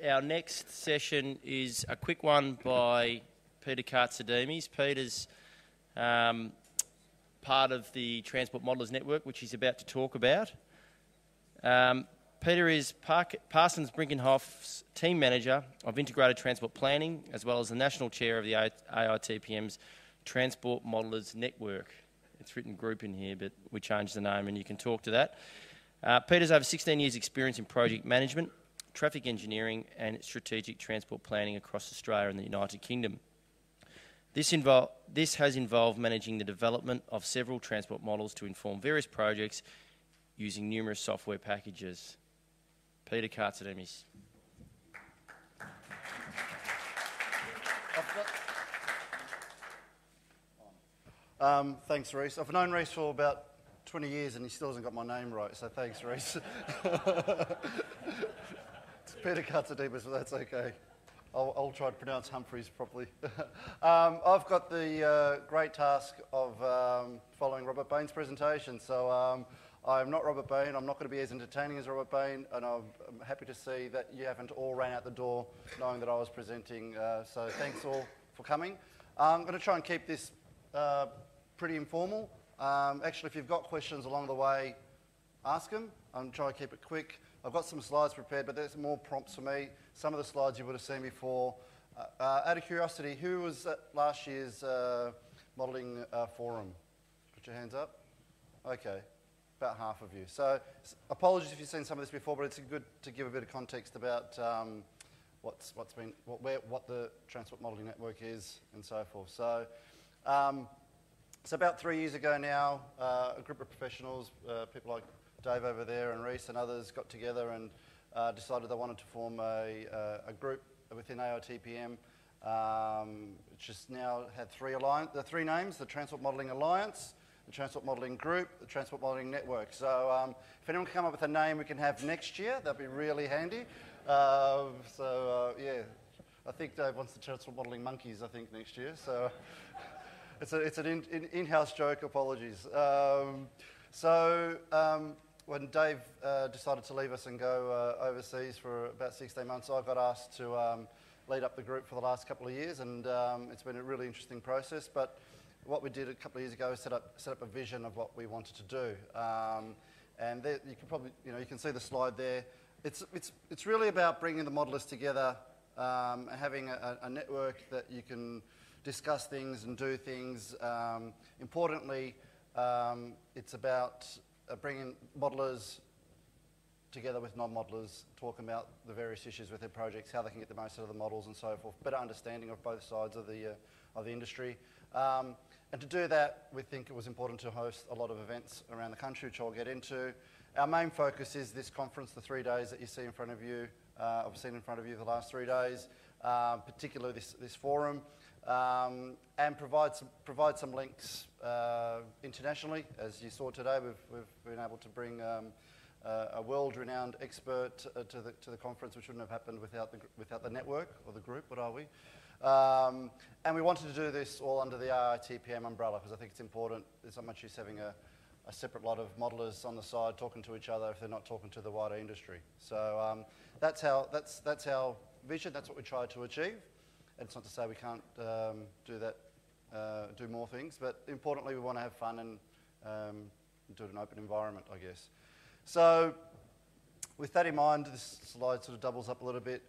Our next session is a quick one by Peter Katsademis. Peter's part of the Transport Modellers Network, which he's about to talk about. Peter is Parsons Brinkenhoff's team manager of integrated transport planning, as well as the national chair of the AITPM's Transport Modellers Network. It's written group in here, but we changed the name and you can talk to that. Peter's over 16 years' experience in project management, traffic engineering and strategic transport planning across Australia and the United Kingdom. This has involved managing the development of several transport models to inform various projects using numerous software packages. Peter Katsademis. Thanks, Reece. I've known Reece for about 20 years and he still hasn't got my name right, so thanks, Reece. It's Peter Katsademis, but that's okay. I'll try to pronounce Humphreys properly. I've got the great task of following Robert Bain's presentation. So I'm not Robert Bain, I'm not going to be as entertaining as Robert Bain, and I'm happy to see that you haven't all ran out the door knowing that I was presenting. So thanks all for coming. I'm going to try and keep this pretty informal. Actually, if you've got questions along the way, ask them. I'm trying to keep it quick. I've got some slides prepared, but there's more prompts for me. Some of the slides you would have seen before. Out of curiosity, who was at last year's modelling forum? Put your hands up. Okay, about half of you. So apologies if you've seen some of this before, but it's good to give a bit of context about what the Transport Modelling Network is and so forth. So about 3 years ago now, a group of professionals, people like Dave over there and Reece and others got together and decided they wanted to form a group within AITPM, which has now had the three names: the Transport Modelling Alliance, the Transport Modelling Group, the Transport Modelling Network. So if anyone can come up with a name we can have next year, that'd be really handy. Yeah, I think Dave wants the Transport Modelling Monkeys, I think, next year. So it's an in-house joke, apologies. When Dave decided to leave us and go overseas for about 16 months, I got asked to lead up the group for the last couple of years, and it's been a really interesting process. But what we did a couple of years ago is set up a vision of what we wanted to do. And there, you can probably, you can see the slide there. It's really about bringing the modellers together, having a network that you can discuss things and do things. Importantly, it's about bringing modellers together with non-modellers, talking about the various issues with their projects, how they can get the most out of the models and so forth, better understanding of both sides of the industry. And to do that, we think it was important to host a lot of events around the country, which I'll get into. Our main focus is this conference, the 3 days that you see in front of you. I've seen in front of you the last 3 days, particularly this forum. And provide some links internationally. As you saw today, we've been able to bring a world-renowned expert to the conference, which wouldn't have happened without the network or the group. What are we? And we wanted to do this all under the AITPM umbrella because I think it's important. There's not much use having a separate lot of modellers on the side talking to each other if they're not talking to the wider industry. So that's our vision. That's what we try to achieve. And it's not to say we can't do more things, but importantly, we want to have fun and do it in an open environment, I guess. So with that in mind, this slide sort of doubles up a little bit.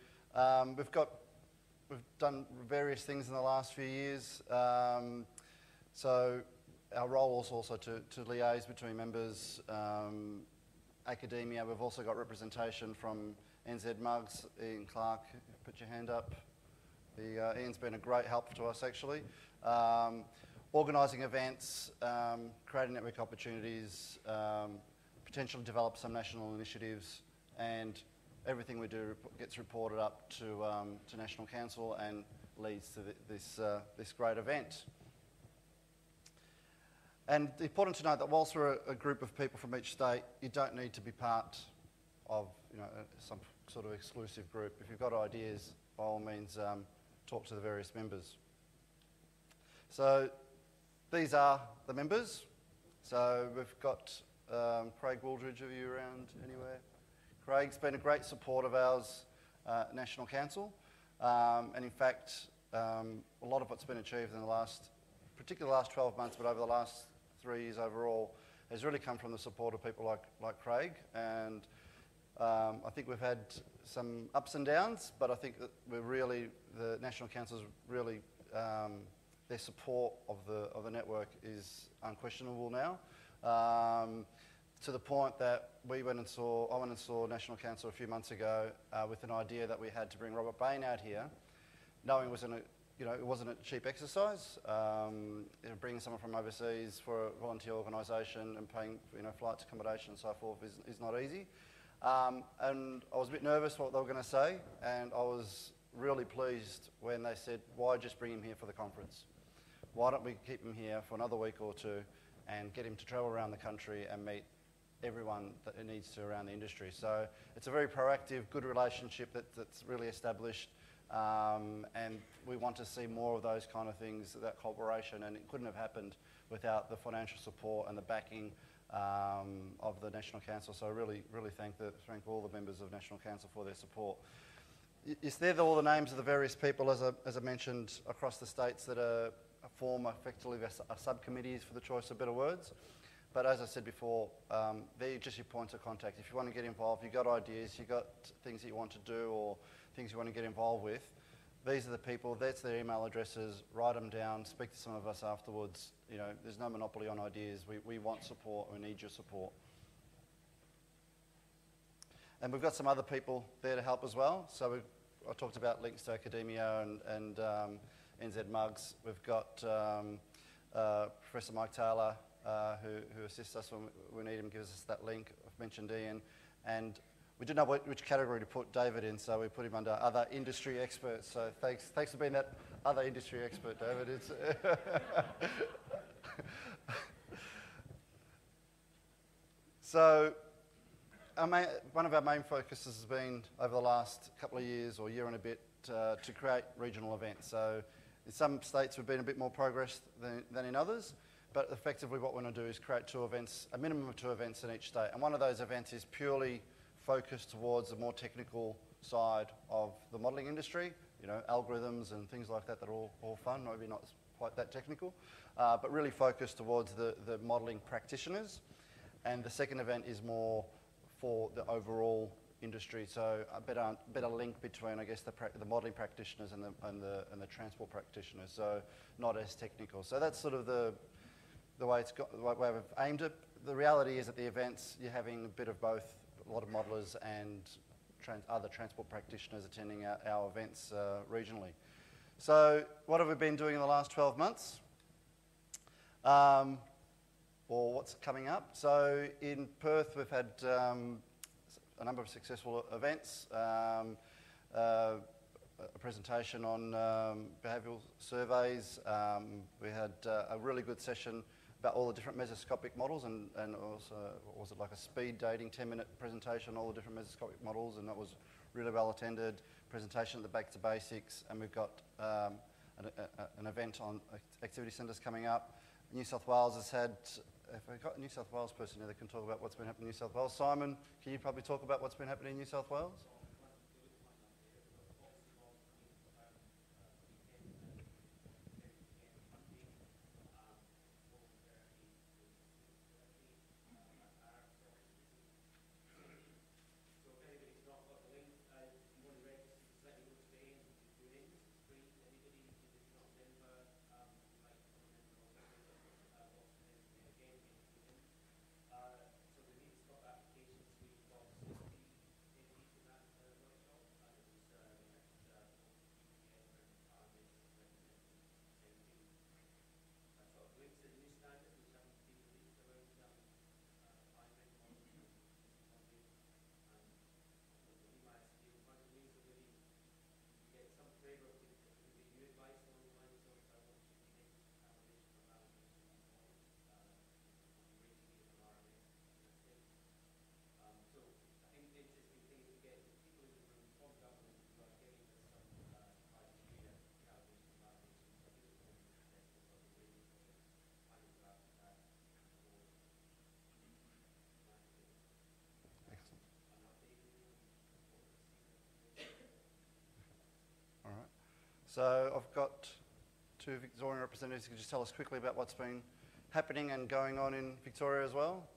We've done various things in the last few years. So our role is also to liaise between members, academia. We've also got representation from NZ Mugs. Ian Clark, put your hand up. Ian's been a great help to us, actually. Organising events, creating network opportunities, potentially develop some national initiatives, and everything we do gets reported up to National Council and leads to this great event. And it's important to note that whilst we're a group of people from each state, you don't need to be part of some sort of exclusive group. If you've got ideas, by all means, talk to the various members. So these are the members. So we've got Craig Wooldridge. Are you around anywhere? Craig's been a great support of ours. National Council. And in fact, a lot of what's been achieved in the last, particularly the last 12 months, but over the last 3 years overall, has really come from the support of people like Craig. And I think we've had some ups and downs, but I think that the National Council's really, their support of the network is unquestionable now. To the point that I went and saw National Council a few months ago with an idea that we had to bring Robert Bain out here, knowing it wasn't a cheap exercise. Bringing someone from overseas for a volunteer organisation and paying flights, accommodation and so forth is not easy. And I was a bit nervous what they were going to say, and I was really pleased when they said, why just bring him here for the conference? Why don't we keep him here for another week or two and get him to travel around the country and meet everyone that it needs to around the industry. So it's a very proactive, good relationship that's really established, and we want to see more of those kind of things, that cooperation, and it couldn't have happened without the financial support and the backing of the National Council. So I really thank all the members of National Council for their support. They're all the names of the various people, as I mentioned, across the states that form effectively subcommittees, for the choice of better words. But as I said before, they're just your points of contact. If you want to get involved, you've got ideas, you've got things that you want to do or things you want to get involved with, these are the people, that's their email addresses, write them down, speak to some of us afterwards. There's no monopoly on ideas. We want support, we need your support. And we've got some other people there to help as well. So I talked about links to academia and NZ Mugs. We've got Professor Mike Taylor, who assists us when we need him, gives us that link. I've mentioned Ian. And we didn't know which category to put David in, so we put him under other industry experts. So thanks for being that other industry expert, David. It's So one of our main focuses has been, over the last couple of years or year and a bit, to create regional events. So in some states we've been a bit more progress than in others, but effectively what we want to do is create 2 events, a minimum of 2 events in each state. And one of those events is purely focused towards the more technical side of the modelling industry, algorithms and things like that are all fun, maybe not quite that technical, but really focused towards the modelling practitioners. And the second event is more for the overall industry, so a better link between, I guess, the modelling practitioners and the transport practitioners, so not as technical. So that's sort of the way we've aimed it. The reality is at the events, you're having a bit of both, a lot of modellers and other transport practitioners attending our events regionally. So what have we been doing in the last 12 months? Or what's coming up? So in Perth, we've had a number of successful events, a presentation on behavioural surveys. We had a really good session about all the different mesoscopic models, and also, was it like a speed dating 10-minute presentation on all the different mesoscopic models, and that was really well attended. Presentation at the Back to Basics, and we've got an event on activity centres coming up. New South Wales has had, if I've got a New South Wales person here that can talk about what's been happening in New South Wales. Simon, can you probably talk about what's been happening in New South Wales? So I've got two Victorian representatives who can just tell us quickly about what's been happening and going on in Victoria as well.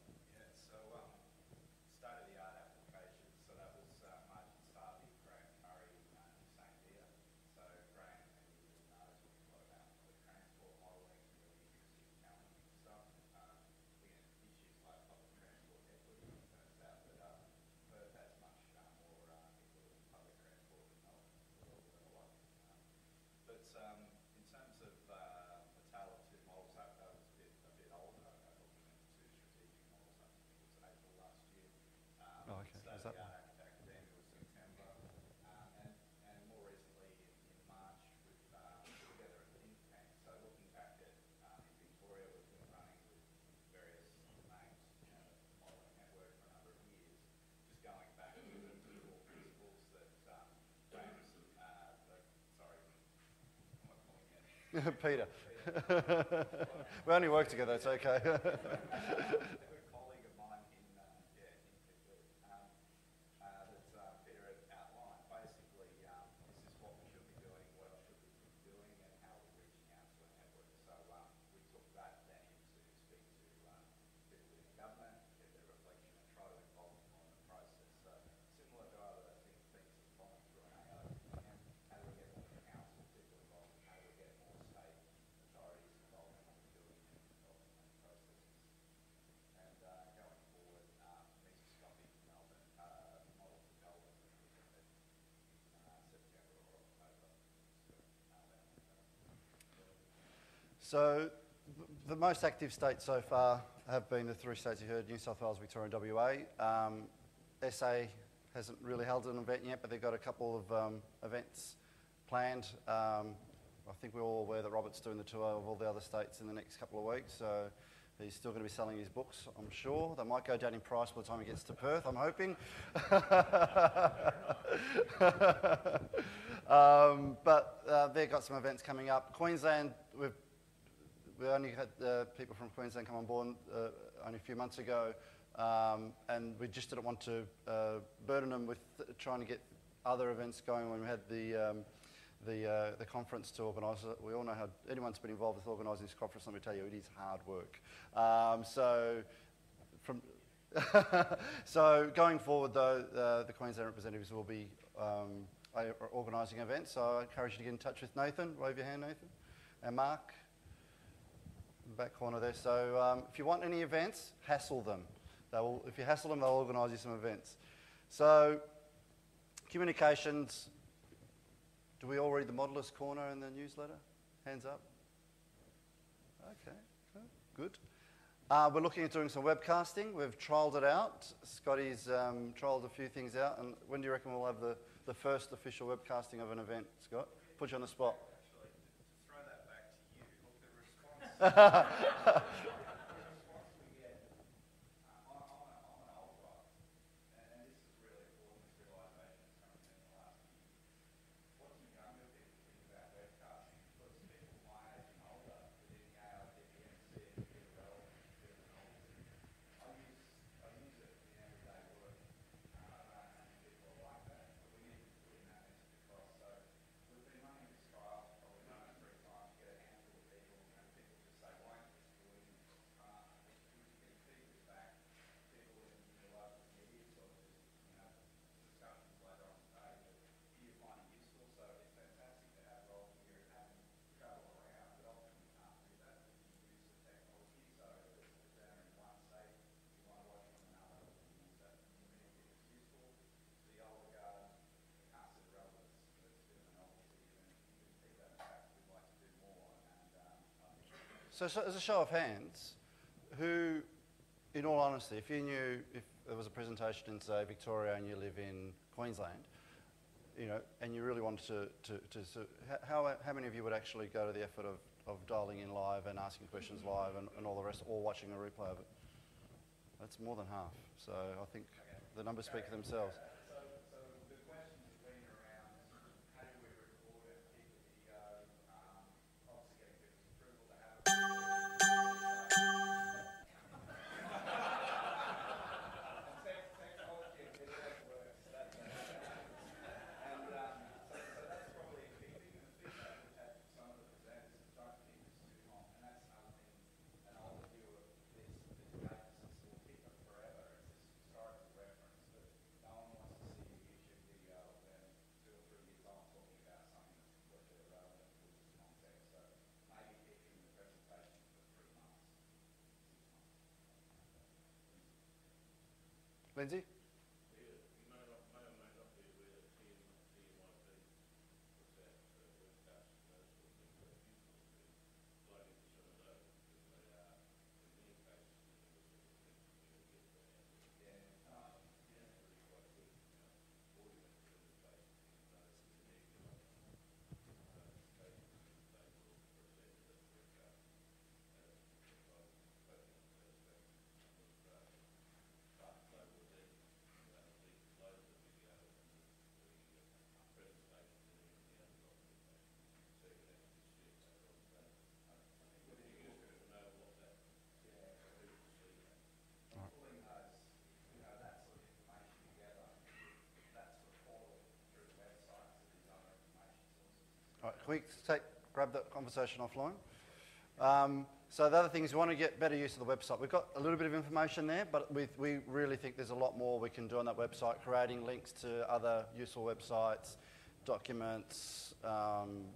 Peter. We only work together, it's okay. So the most active states so far have been the three states you heard, New South Wales, Victoria and WA. SA hasn't really held an event yet, but they've got a couple of events planned. I think we're all aware that Robert's doing the tour of all the other states in the next couple of weeks, so he's still going to be selling his books, I'm sure. They might go down in price by the time he gets to Perth, I'm hoping. But they've got some events coming up. Queensland, we only had people from Queensland come on board only a few months ago, and we just didn't want to burden them with trying to get other events going when we had the conference to organise. We all know how anyone's been involved with organising this conference. Let me tell you, it is hard work. So going forward, though, the Queensland representatives will be organising events. So I encourage you to get in touch with Nathan. Wave your hand, Nathan, and Mark. Back corner there. So if you want any events, hassle them. If you hassle them, they'll organise you some events. So communications. Do we all read the Modeller's Corner in the newsletter? Hands up. Okay, good. We're looking at doing some webcasting. We've trialled it out. Scotty's trialled a few things out. And when do you reckon we'll have the first official webcasting of an event, Scott? Put you on the spot. The response we get, I'm an old guy, and this is really important, this realisation that's come to me in the last few years. Watching younger people think about webcasting puts people my age and older within the AITPM see it as being relevant, being an old thing. I use it in everyday work. I don't know how many people are like that, but we need to be putting that message across. So we've been running this trial, probably done it 3 times, get a handful of people, and people just say, why aren't you just doing it? We get feedback back, people in the local communities or just, discussions later on today that do you find it useful? So it's fantastic to have Rob here and have him travel around, but often we can't do that with the use of technology. So if it's down in one state, you want to watch from another, we can use that community if it's useful. The older guard, the can't see the relevance, but it's a bit of a novelty, and you can keep that back. We'd like to do more, and I think So as a show of hands, who, in all honesty, if you knew, if there was a presentation in, say, Victoria and you live in Queensland, and you really wanted how many of you would actually go to the effort of dialing in live and asking questions live and all the rest, or watching a replay of it? That's more than half. So I think the numbers speak for themselves. So the questions have been around how do we record and keep the video, obviously getting people's approval to have it. Technology and video works. And so that's probably a key thing. And the feedback Lindsay? Pulling those, that sort of information together, that sort of portal through the website to these other information sources. All right, can we grab that conversation offline? So the other thing is we want to get better use of the website. We've got a little bit of information there, but we really think there's a lot more we can do on that website, creating links to other useful websites, documents,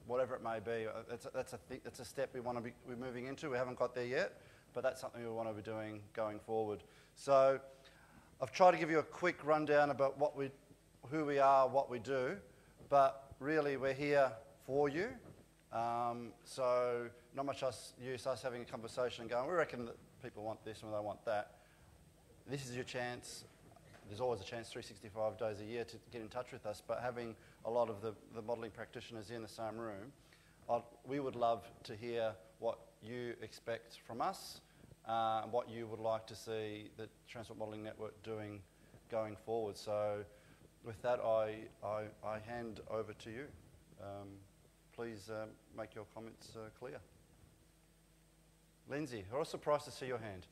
whatever it may be. That's a step we're moving into. We haven't got there yet, but that's something we want to be doing going forward. So I've tried to give you a quick rundown about who we are, what we do, but really we're here for you. So not much use us having a conversation and going, we reckon that people want this and they want that. This is your chance. There's always a chance 365 days a year to get in touch with us, but having a lot of the modelling practitioners in the same room, we would love to hear what you expect from us, what you would like to see the Transport Modelling Network doing going forward. So with that, I hand over to you. Please make your comments clear. Lindsay, I was surprised to see your hand.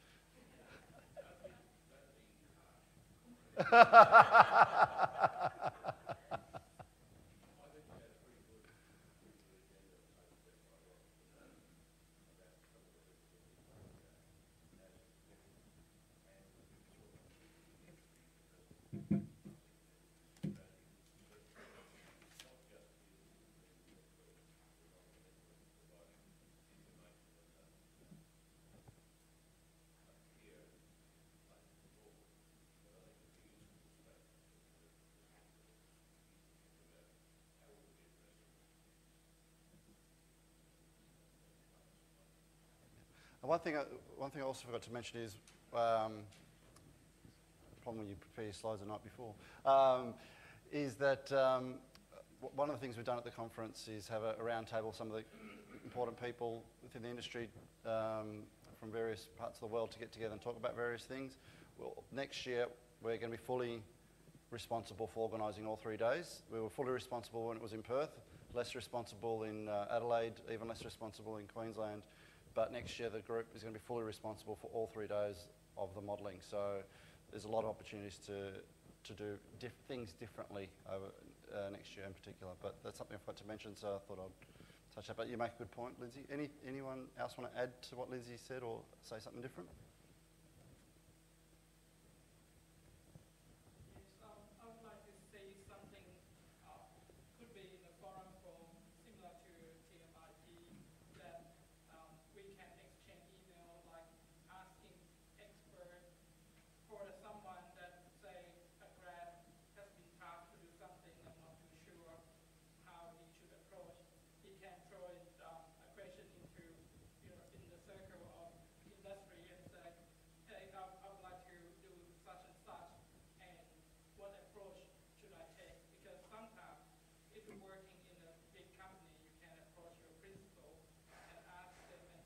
One thing I also forgot to mention is, problem when you prepare your slides the night before, is that one of the things we've done at the conference is have a round table, some of the important people within the industry from various parts of the world to get together and talk about various things. Well, next year, we're going to be fully responsible for organising all 3 days. We were fully responsible when it was in Perth, less responsible in Adelaide, even less responsible in Queensland. But next year, the group is going to be fully responsible for all 3 days of the modelling. So there's a lot of opportunities to do things differently over next year in particular. But that's something I forgot to mention, so I thought I'd touch that. But you make a good point, Lindsay. Anyone else want to add to what Lindsay said or say something different? I would like to say something, could be in a forum form similar to TMIT, that we can exchange email, like asking expert for someone that, say, a grad has been tasked to do something and not too sure how he should approach. He can throw a question into, in the circle of industry and say, hey, I would like to do such and such, and what approach should I take? Because sometimes, if you're working in a big company, you can approach your principal and ask them and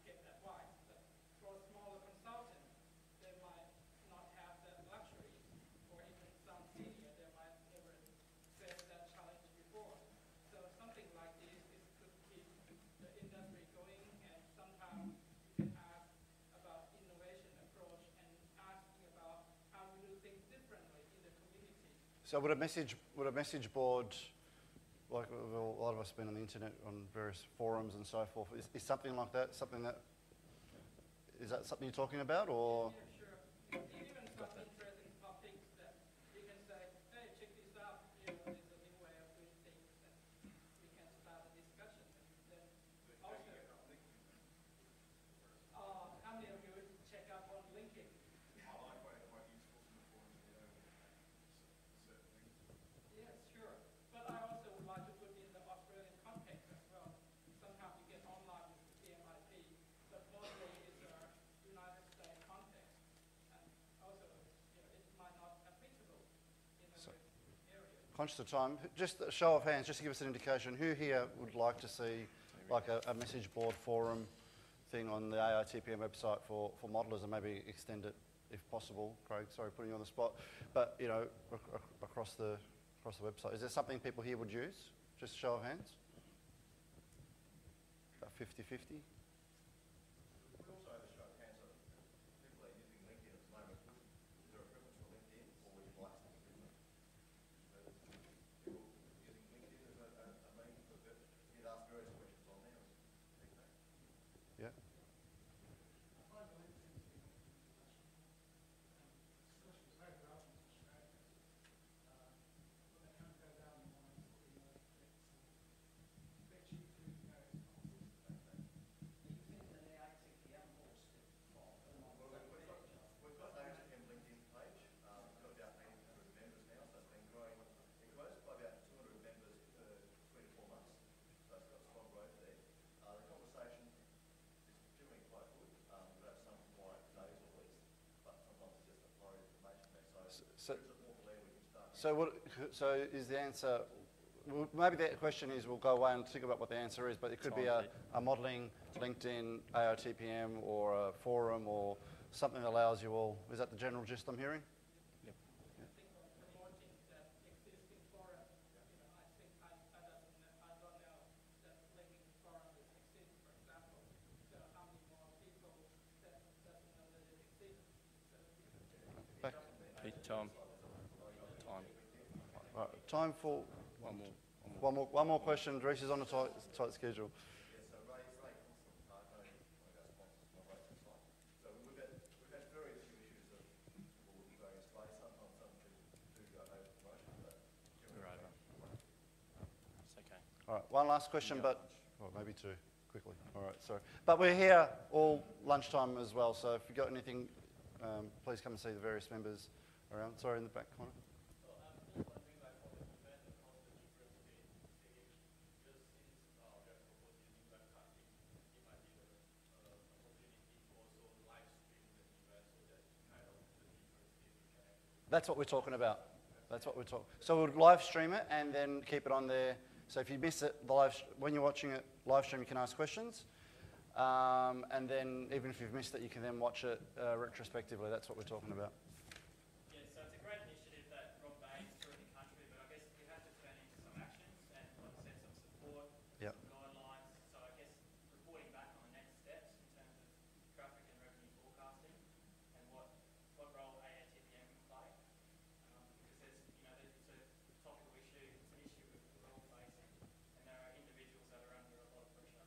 get advice. But for a smaller consultant, they might not have that luxury, or even some senior, they might never face that challenge before. So something like this could keep the industry going, and sometimes you can ask about innovation approach and asking about how we do things differently in the community. So would a message board, like a lot of us have been on the internet on various forums and so forth, is something like that, is that something you're talking about, or? Yeah, sure. Even some interesting topics that you can say, hey, check this out, there's a new way of doing things, and we can start a discussion. And then also, how many of you check up on LinkedIn? I like what useful some of the forums conscious of time, just a show of hands, just to give us an indication, who here would like to see like a message board forum thing on the AITPM website for modelers, and maybe extend it if possible? Craig, sorry, putting you on the spot, but you know, across the website. Is there something people here would use? Just a show of hands. About 50-50. We also have a show of hands of people are using LinkedIn at the moment. Is there a preference for LinkedIn, or would you like something different? People using LinkedIn as a means for you'd ask various questions on there. Yeah. We've got an AITPM LinkedIn page. We've got about 1,800 members now, so it's been growing. It grows by about 200 members per 3 to 4 months, so it's got strong growth there. The conversation is generally quite good. We've had some quiet days at least, but sometimes it's just a flow of information there. So if there's more to there, we can start. So is the answer? Well, maybe the question is, we'll go away and think about what the answer is, but it could be a modelling LinkedIn, AITPM, or a forum, or something that allows you all. Is that the general gist I'm hearing? Yep. I think of promoting that existing forum, you know, I think I don't know that LinkedIn forum is existing, for example. So how many more people that doesn't know that it exists? So Pete, Tom. Time. All right, time for One more. one more question. Dries is on a tight schedule. Yeah, so Ray Constant, one of our sponsors, moderates the site. So we've had very few issues of people going astray. Sometimes some people do go over promotion, but We're over. It's okay. All right, one last question, but maybe two, quickly. All right, sorry. But we're here all lunchtime as well, so if you've got anything, please come and see the various members around. Sorry, in the back corner. That's what we're talking about. That's what we're talking. So we'll live stream it and then keep it on there. So if you miss it, when you're watching it live stream, you can ask questions. And then even if you've missed it, you can then watch it retrospectively. That's what we're talking about. Yeah, so it's a great initiative that Rob made through the country, but I guess we have to turn into some actions and, like I said, some support, Yep. some guidelines. So I guess reporting back on the next steps in terms of traffic and revenue forecasting and what role AITPM can play. Because there's, you know, it's a topical issue, it's an issue we're all facing, and there are individuals that are under a lot of pressure.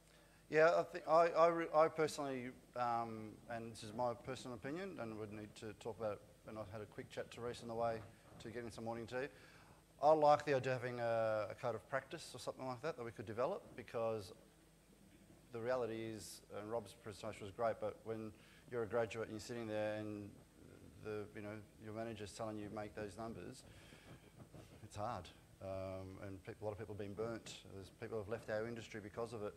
Yeah, I think I personally, and this is my personal opinion, and would need to talk about it, and I've had a quick chat to Reece on the way to getting some morning tea. I like the idea of having a code of practice or something like that we could develop, because the reality is, and Rob's presentation was great, but when you're a graduate and you're sitting there and your manager's telling you make those numbers, it's hard. And a lot of people have been burnt. There's people who have left our industry because of it.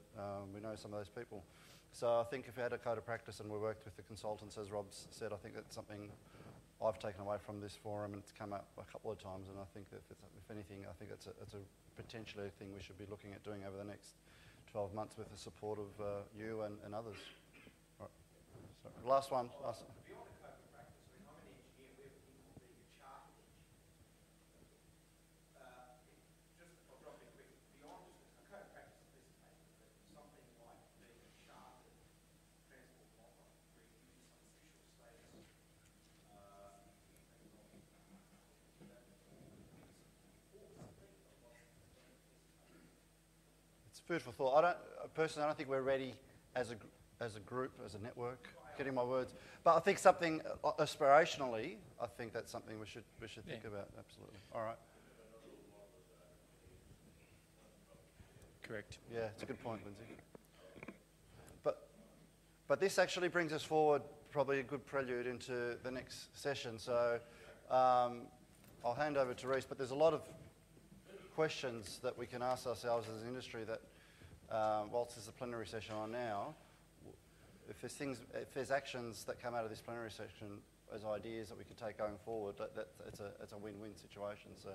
We know some of those people. So I think if we had a code of practice and we worked with the consultants, as Rob said, I think that's something I've taken away from this forum, and it's come up a couple of times, and I think that if anything, I think it's a potentially a thing we should be looking at doing over the next 12 months with the support of you and others. All right. So, last one. beyond the code of practice, I mean, I'm an engineer. We have a thing called being a chartered engineer. I'll drop in quick. Beyond just a code of practice is a piece of paper, but something like being a chartered transport modeler, where it gives you some official status. It's food for thought. Personally, I don't think we're ready as a group, as a network. Getting my words, but I think something aspirationally, I think that's something we should think about. Absolutely. All right. Correct. Yeah, it's a good point, Lindsay. But this actually brings us forward, probably a good prelude into the next session. So I'll hand over to Reece, but there's a lot of questions that we can ask ourselves as an industry that, whilst there's a plenary session on now, if there's actions that come out of this plenary session as ideas that we could take going forward, it's a win-win situation. So,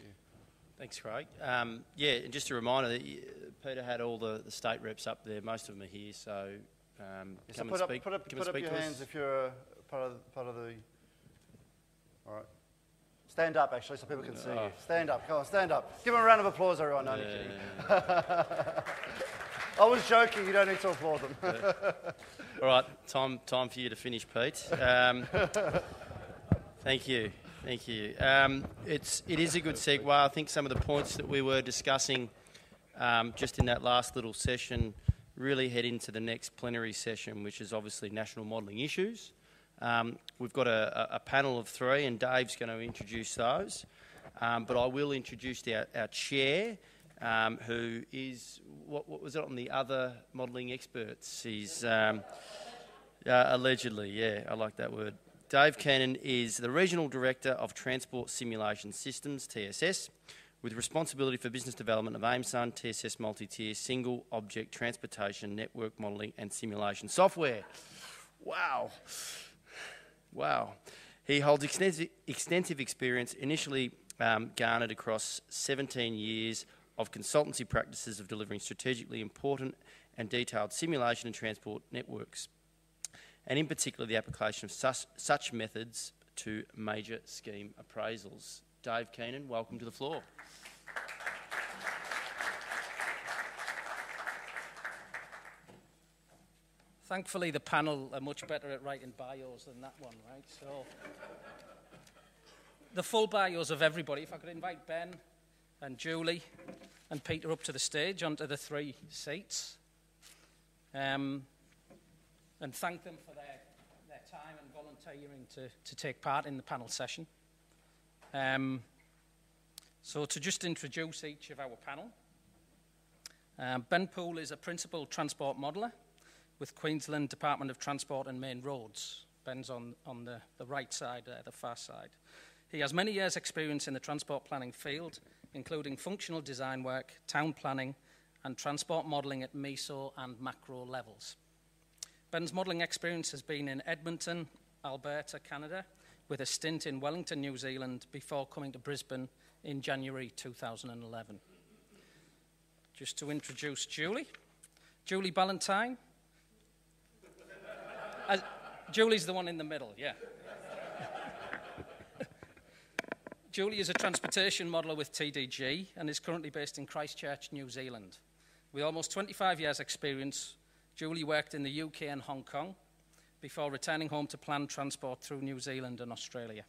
you. Thanks, Craig. Yeah, and just a reminder that Peter had all the state reps up there. Most of them are here, so Yeah, so come put and up, speak. put up, come put and up speak your to us. hands if you're part of the... All right. Stand up, actually, so people can see you. Stand up. Come on, stand up. Give them a round of applause, everyone. No, I'm kidding. I was joking. You don't need to applaud them. All right, time for you to finish, Pete. Thank you. It is a good segue. I think some of the points that we were discussing just in that last little session really head into the next plenary session, which is obviously national modelling issues. We've got a panel of three, and Dave's going to introduce those. But I will introduce our chair, who is, what was it on the other modelling experts? He's allegedly, yeah, I like that word. Dave Keenan is the Regional Director of Transport Simulation Systems, TSS, with responsibility for business development of AIMSUN, TSS multi-tier, single object transportation, network modelling and simulation software. Wow. He holds extensive experience, initially garnered across 17 years of consultancy practices of delivering strategically important and detailed simulation and transport networks, and in particular the application of such methods to major scheme appraisals. Dave Keenan, welcome to the floor. Thankfully, the panel are much better at writing bios than that one, right? So, the full bios of everybody, if I could invite Ben and Julie and Peter up to the stage onto the three seats, and thank them for their time and volunteering to take part in the panel session. So to just introduce each of our panel, Ben Poole is a principal transport modeller with Queensland Department of Transport and Main Roads. Ben's on the right side there, the far side. He has many years' experience in the transport planning field, including functional design work, town planning, and transport modelling at meso and macro levels. Ben's modelling experience has been in Edmonton, Alberta, Canada, with a stint in Wellington, New Zealand, before coming to Brisbane in January 2011. Just to introduce Julie. Julie Ballantyne. Julie's the one in the middle, yeah. Julie is a transportation modeller with TDG and is currently based in Christchurch, New Zealand. With almost 25 years' experience, Julie worked in the UK and Hong Kong before returning home to plan transport through New Zealand and Australia.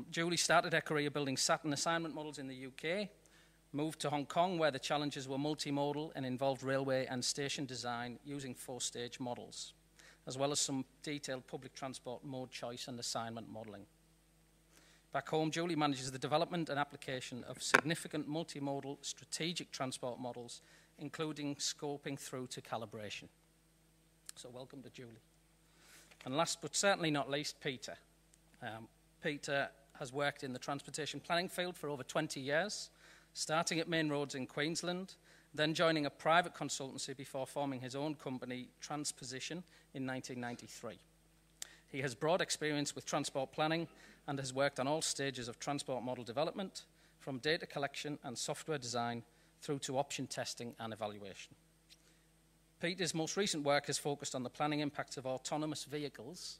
Julie started her career building Saturn assignment models in the UK, moved to Hong Kong where the challenges were multimodal and involved railway and station design using 4-stage models, as well as some detailed public transport mode choice and assignment modelling. Back home, Julie manages the development and application of significant multimodal strategic transport models, including scoping through to calibration. So welcome to Julie. And last but certainly not least, Peter. Peter has worked in the transportation planning field for over 20 years, starting at Main Roads in Queensland, then joining a private consultancy before forming his own company, Transposition, in 1993. He has broad experience with transport planning and has worked on all stages of transport model development, from data collection and software design through to option testing and evaluation. Peter's most recent work has focused on the planning impacts of autonomous vehicles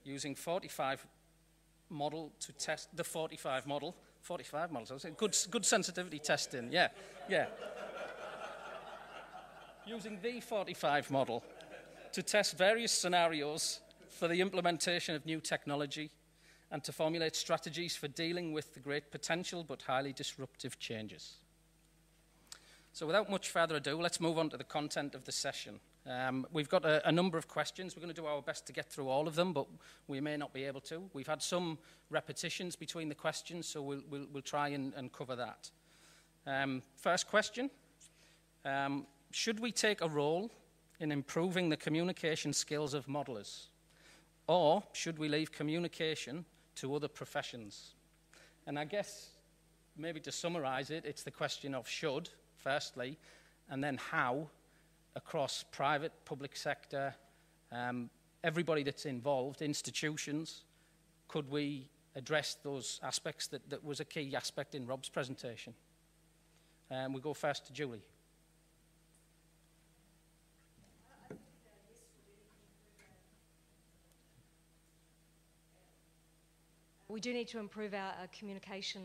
using 45 model to test the 45 models. I was saying good sensitivity testing. Yeah. Using the 45 model to test various scenarios for the implementation of new technology and to formulate strategies for dealing with the great potential but highly disruptive changes. So without much further ado, let's move on to the content of the session. We've got a number of questions. We're going to do our best to get through all of them, but we may not be able to. We've had some repetitions between the questions, so we'll try and cover that. First question, should we take a role in improving the communication skills of modellers, or should we leave communication to other professions? And I guess, maybe to summarise it, it's the question of should, firstly, and then how, across private, public sector, everybody that's involved, institutions, could we addressed those aspects that was a key aspect in Rob's presentation. We'll go first to Julie. We do need to improve our communication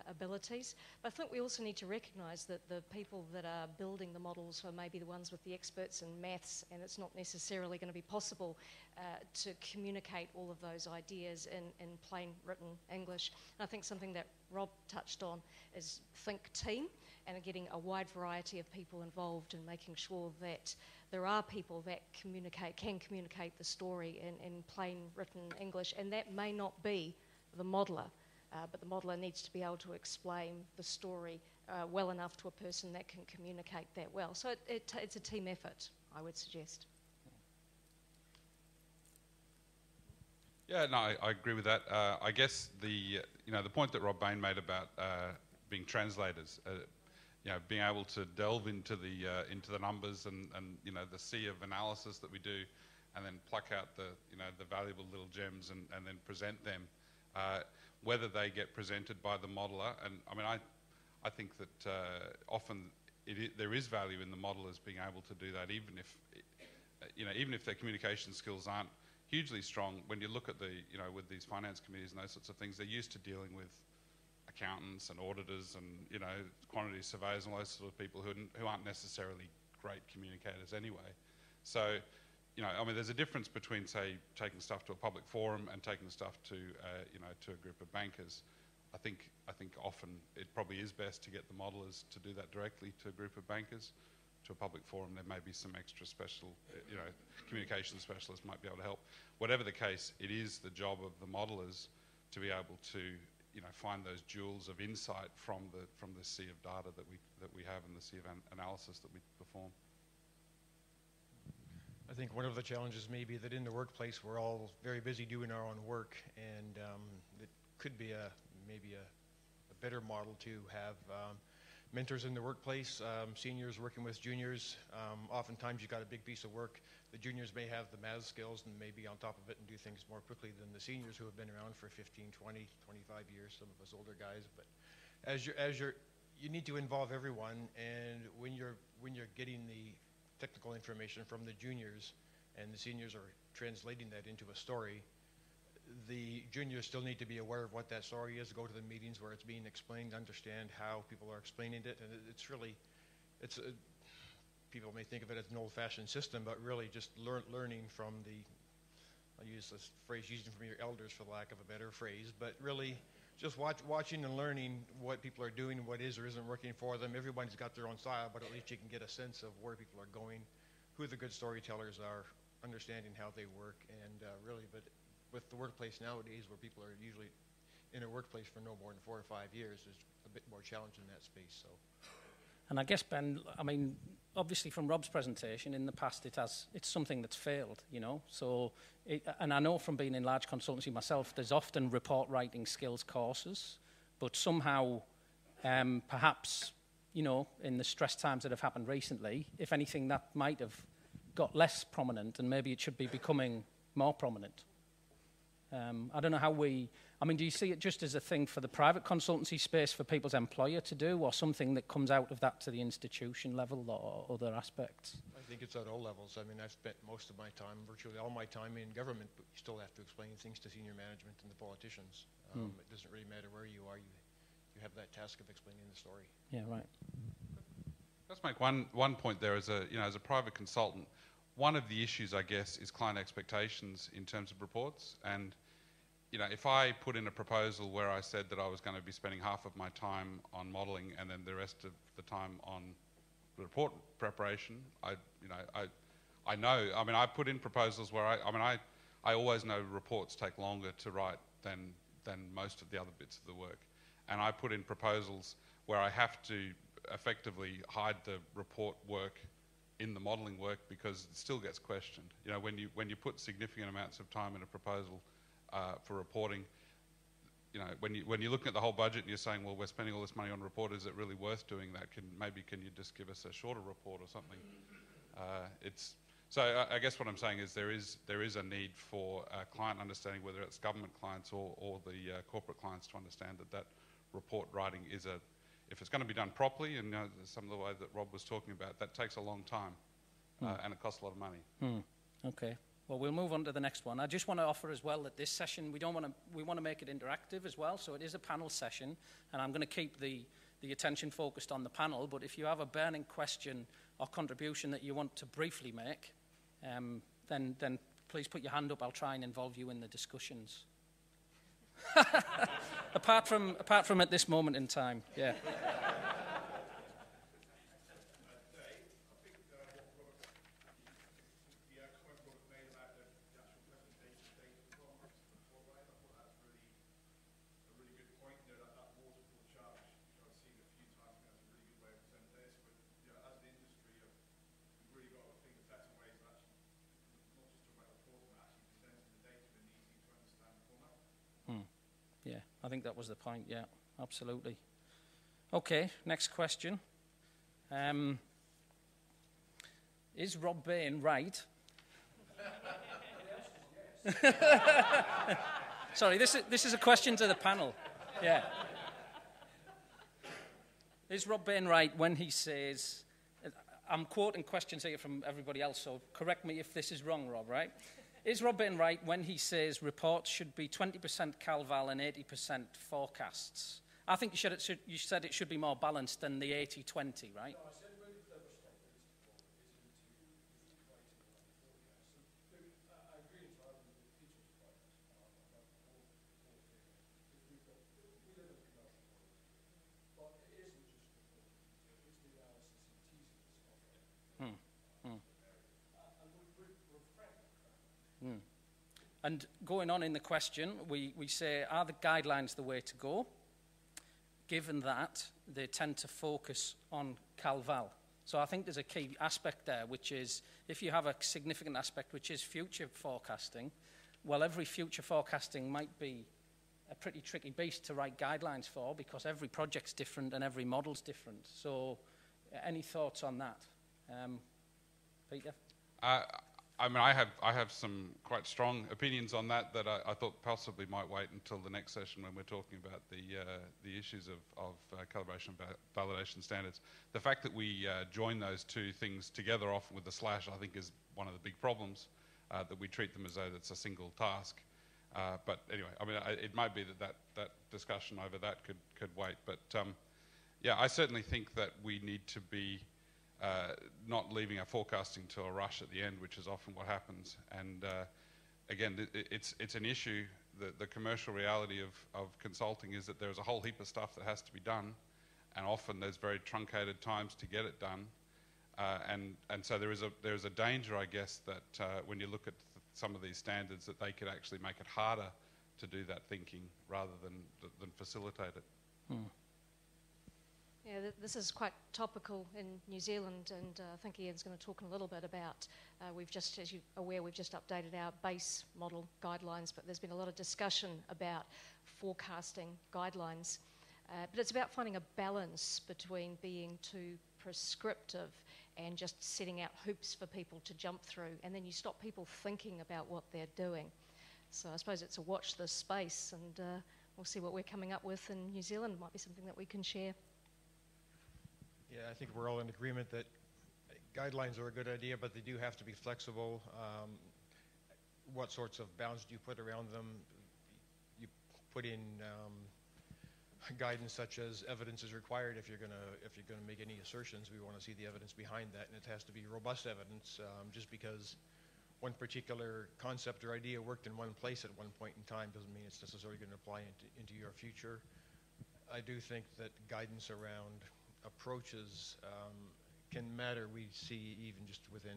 abilities, but I think we also need to recognise that the people that are building the models are maybe the ones with the experts in maths, and it's not necessarily going to be possible to communicate all of those ideas in plain written English. And I think something that Rob touched on is think team, and getting a wide variety of people involved and making sure that there are people that can communicate the story in plain written English, and that may not be the modeller, but the modeller needs to be able to explain the story well enough to a person that can communicate that well. So it's a team effort, I would suggest. Yeah, no, I agree with that. I guess the point that Rob Bain made about being translators, being able to delve into the numbers and the sea of analysis that we do, and then pluck out the valuable little gems and then present them. Whether they get presented by the modeller, and I mean, I think that often there is value in the modelers being able to do that, even if their communication skills aren't hugely strong. When you look at with these finance committees and those sorts of things, they're used to dealing with accountants and auditors and quantity surveyors and all those sort of people who aren't necessarily great communicators anyway. So. I mean, there's a difference between, say, taking stuff to a public forum and taking stuff to, to a group of bankers. I think often it probably is best to get the modelers to do that directly to a group of bankers. To a public forum, there may be some extra special, communication specialists might be able to help. Whatever the case, it is the job of the modelers to be able to, find those jewels of insight from the sea of data that we have and the sea of analysis that we perform. I think one of the challenges may be that in the workplace we're all very busy doing our own work, and it could be maybe a better model to have mentors in the workplace, seniors working with juniors. Oftentimes you've got a big piece of work. The juniors may have the math skills and may be on top of it and do things more quickly than the seniors who have been around for 15, 20, 25 years, some of us older guys. But you need to involve everyone, and when you're getting the technical information from the juniors and the seniors are translating that into a story, the juniors still need to be aware of what that story is, go to the meetings where it's being explained, understand how people are explaining it, and people may think of it as an old-fashioned system, but really just learning from I'll use this phrase, using from your elders for lack of a better phrase, but really just watching and learning what people are doing, what is or isn't working for them. Everybody's got their own style, but at least you can get a sense of where people are going, who the good storytellers are, understanding how they work, and but with the workplace nowadays, where people are usually in a workplace for no more than 4 or 5 years, there's a bit more challenge in that space. So. And I guess, Ben, I mean, obviously from Rob's presentation, in the past it's something that's failed, So, and I know from being in large consultancy myself, there's often report writing skills courses, but somehow, perhaps, in the stress times that have happened recently, if anything, that might have got less prominent, and maybe it should be becoming more prominent. I don't know how do you see it just as a thing for the private consultancy space for people's employer to do, or something that comes out of that to the institution level, or other aspects? I think it's at all levels. I mean, I've spent most of my time, virtually all my time in government, but you still have to explain things to senior management and the politicians. It doesn't really matter where you are, you have that task of explaining the story. Yeah, right. Let's make one point there as a private consultant. One of the issues, I guess, is client expectations in terms of reports. And if I put in a proposal where I said that I was going to be spending half of my time on modelling and then the rest of the time on report preparation, I know. I mean, I put in proposals where I always know reports take longer to write than most of the other bits of the work, and I put in proposals where I have to effectively hide the report work in the modelling work because it still gets questioned. When you put significant amounts of time in a proposal for reporting, when you're looking at the whole budget and you're saying, well, we're spending all this money on report, is it really worth doing that? Can you just give us a shorter report or something? So I guess what I'm saying is there is a need for client understanding, whether it's government clients or the corporate clients, to understand that report writing is if it's going to be done properly, and some of the way that Rob was talking about, that takes a long time and it costs a lot of money. Okay. Well, we'll move on to the next one. I just want to offer as well that this session, we want to make it interactive as well, so it is a panel session, and I'm going to keep the attention focused on the panel, but if you have a burning question or contribution that you want to briefly make, then please put your hand up. I'll try and involve you in the discussions. apart from at this moment in time, yeah. Yeah, I think that was the point, yeah, absolutely. Okay, next question. Is Rob Bain right? Sorry, this is a question to the panel. Yeah. Is Rob Bain right when he says, I'm quoting questions here from everybody else, so correct me if this is wrong, Rob, right? Is Rob Bain right when he says reports should be 20% CalVal and 80% forecasts? I think you said it should be more balanced than the 80-20, right? No, I said really clever stuff that isn't writing around forecasts. And I agree entirely with Peter's point about the whole thing. Because we live in a commercial world, but it isn't just reporting. It's the analysis and teasing the stuff out. And we're frank. And going on in the question, we say, are the guidelines the way to go? Given that they tend to focus on CalVal. So I think there's a key aspect there, which is if you have a significant aspect which is future forecasting, well, every future forecasting might be a pretty tricky beast to write guidelines for because every project's different and every model's different. So any thoughts on that? Peter? I mean, I have some quite strong opinions on that I thought possibly might wait until the next session when we're talking about the issues of calibration and validation standards. The fact that we join those two things together often with a slash, I think, is one of the big problems, that we treat them as though it's a single task. But anyway, I mean, it might be that discussion over that could wait. But yeah, I certainly think that we need to be not leaving our forecasting to a rush at the end, which is often what happens. And again, it's an issue. The commercial reality of consulting is that there's a whole heap of stuff that has to be done, and often there's very truncated times to get it done. And so there is a danger, I guess, that when you look at some of these standards, that they could actually make it harder to do that thinking rather than facilitate it. Yeah, this is quite topical in New Zealand, and I think Ian's going to talk a little bit about, as you're aware, we've just updated our base model guidelines, but there's been a lot of discussion about forecasting guidelines. But it's about finding a balance between being too prescriptive and just setting out hoops for people to jump through, and then you stop people thinking about what they're doing. So I suppose it's a watch this space, and we'll see what we're coming up with in New Zealand. It might be something that we can share. Yeah, I think we're all in agreement that guidelines are a good idea, but they do have to be flexible. What sorts of bounds do you put around them? You put in guidance such as evidence is required if you're going to make any assertions. We want to see the evidence behind that, and it has to be robust evidence. Just because one particular concept or idea worked in one place at one point in time doesn't mean it's necessarily going to apply into your future. I do think that guidance around approaches can matter. We see even just within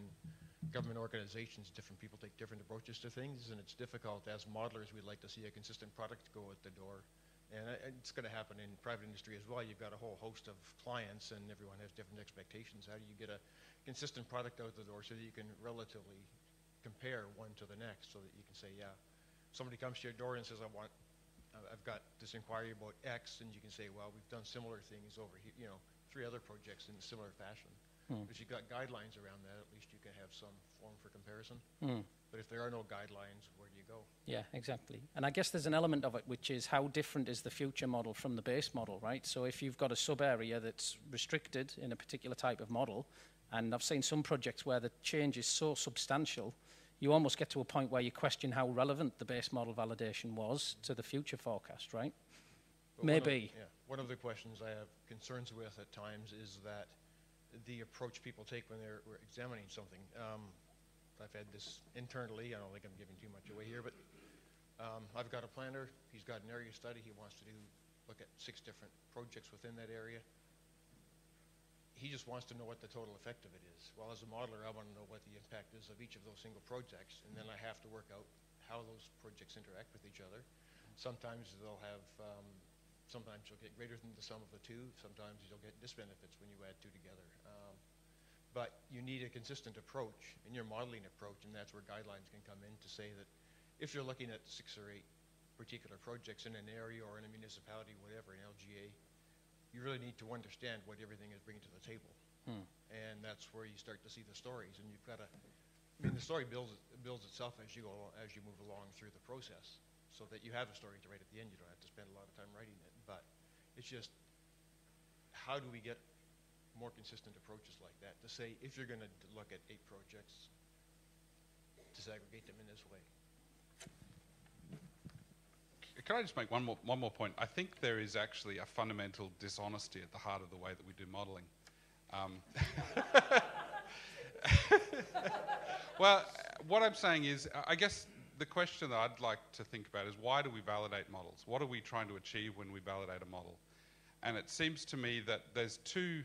government organizations, different people take different approaches to things, and it's difficult. As modelers, we'd like to see a consistent product go at the door. And it's going to happen in private industry as well. You've got a whole host of clients, and everyone has different expectations. How do you get a consistent product out the door so that you can relatively compare one to the next, so that you can say, yeah, somebody comes to your door and says, I've got this inquiry about X, and you can say, well, we've done similar things over here, 3 other projects in a similar fashion. If you've got guidelines around that, at least you can have some form for comparison. But if there are no guidelines, where do you go? Yeah, exactly. And I guess there's an element of it which is how different is the future model from the base model, right? So if you've got a sub-area that's restricted in a particular type of model, and I've seen some projects where the change is so substantial, you almost get to a point where you question how relevant the base model validation was to the future forecast, right? But Maybe. One of the questions I have concerns with at times is that the approach people take when they're examining something. I've had this internally. I don't think I'm giving too much away here, but I've got a planner. He's got an area study. He wants to look at 6 different projects within that area. He just wants to know what the total effect of it is. Well, as a modeler, I want to know what the impact is of each of those single projects, and then I have to work out how those projects interact with each other. Sometimes they'll have, sometimes you'll get greater than the sum of the 2. Sometimes you'll get disbenefits when you add 2 together. But you need a consistent approach in your modeling approach, and that's where guidelines can come in to say that if you're looking at 6 or 8 particular projects in an area or in a municipality, whatever, an LGA, you really need to understand what everything is bringing to the table. And that's where you start to see the stories, and you've got to, I mean, the story builds itself as you go, as you move along through the process, so that you have a story to write at the end. You don't have to spend a lot of time writing it, but it's just, how do we get more consistent approaches like that to say, if you're going to look at 8 projects, disaggregate them in this way? Can I just make one more point? I think there is actually a fundamental dishonesty at the heart of the way that we do modelling. Well, what I'm saying is, I guess the question that I'd like to think about is, why do we validate models? What are we trying to achieve when we validate a model? And it seems to me that there's two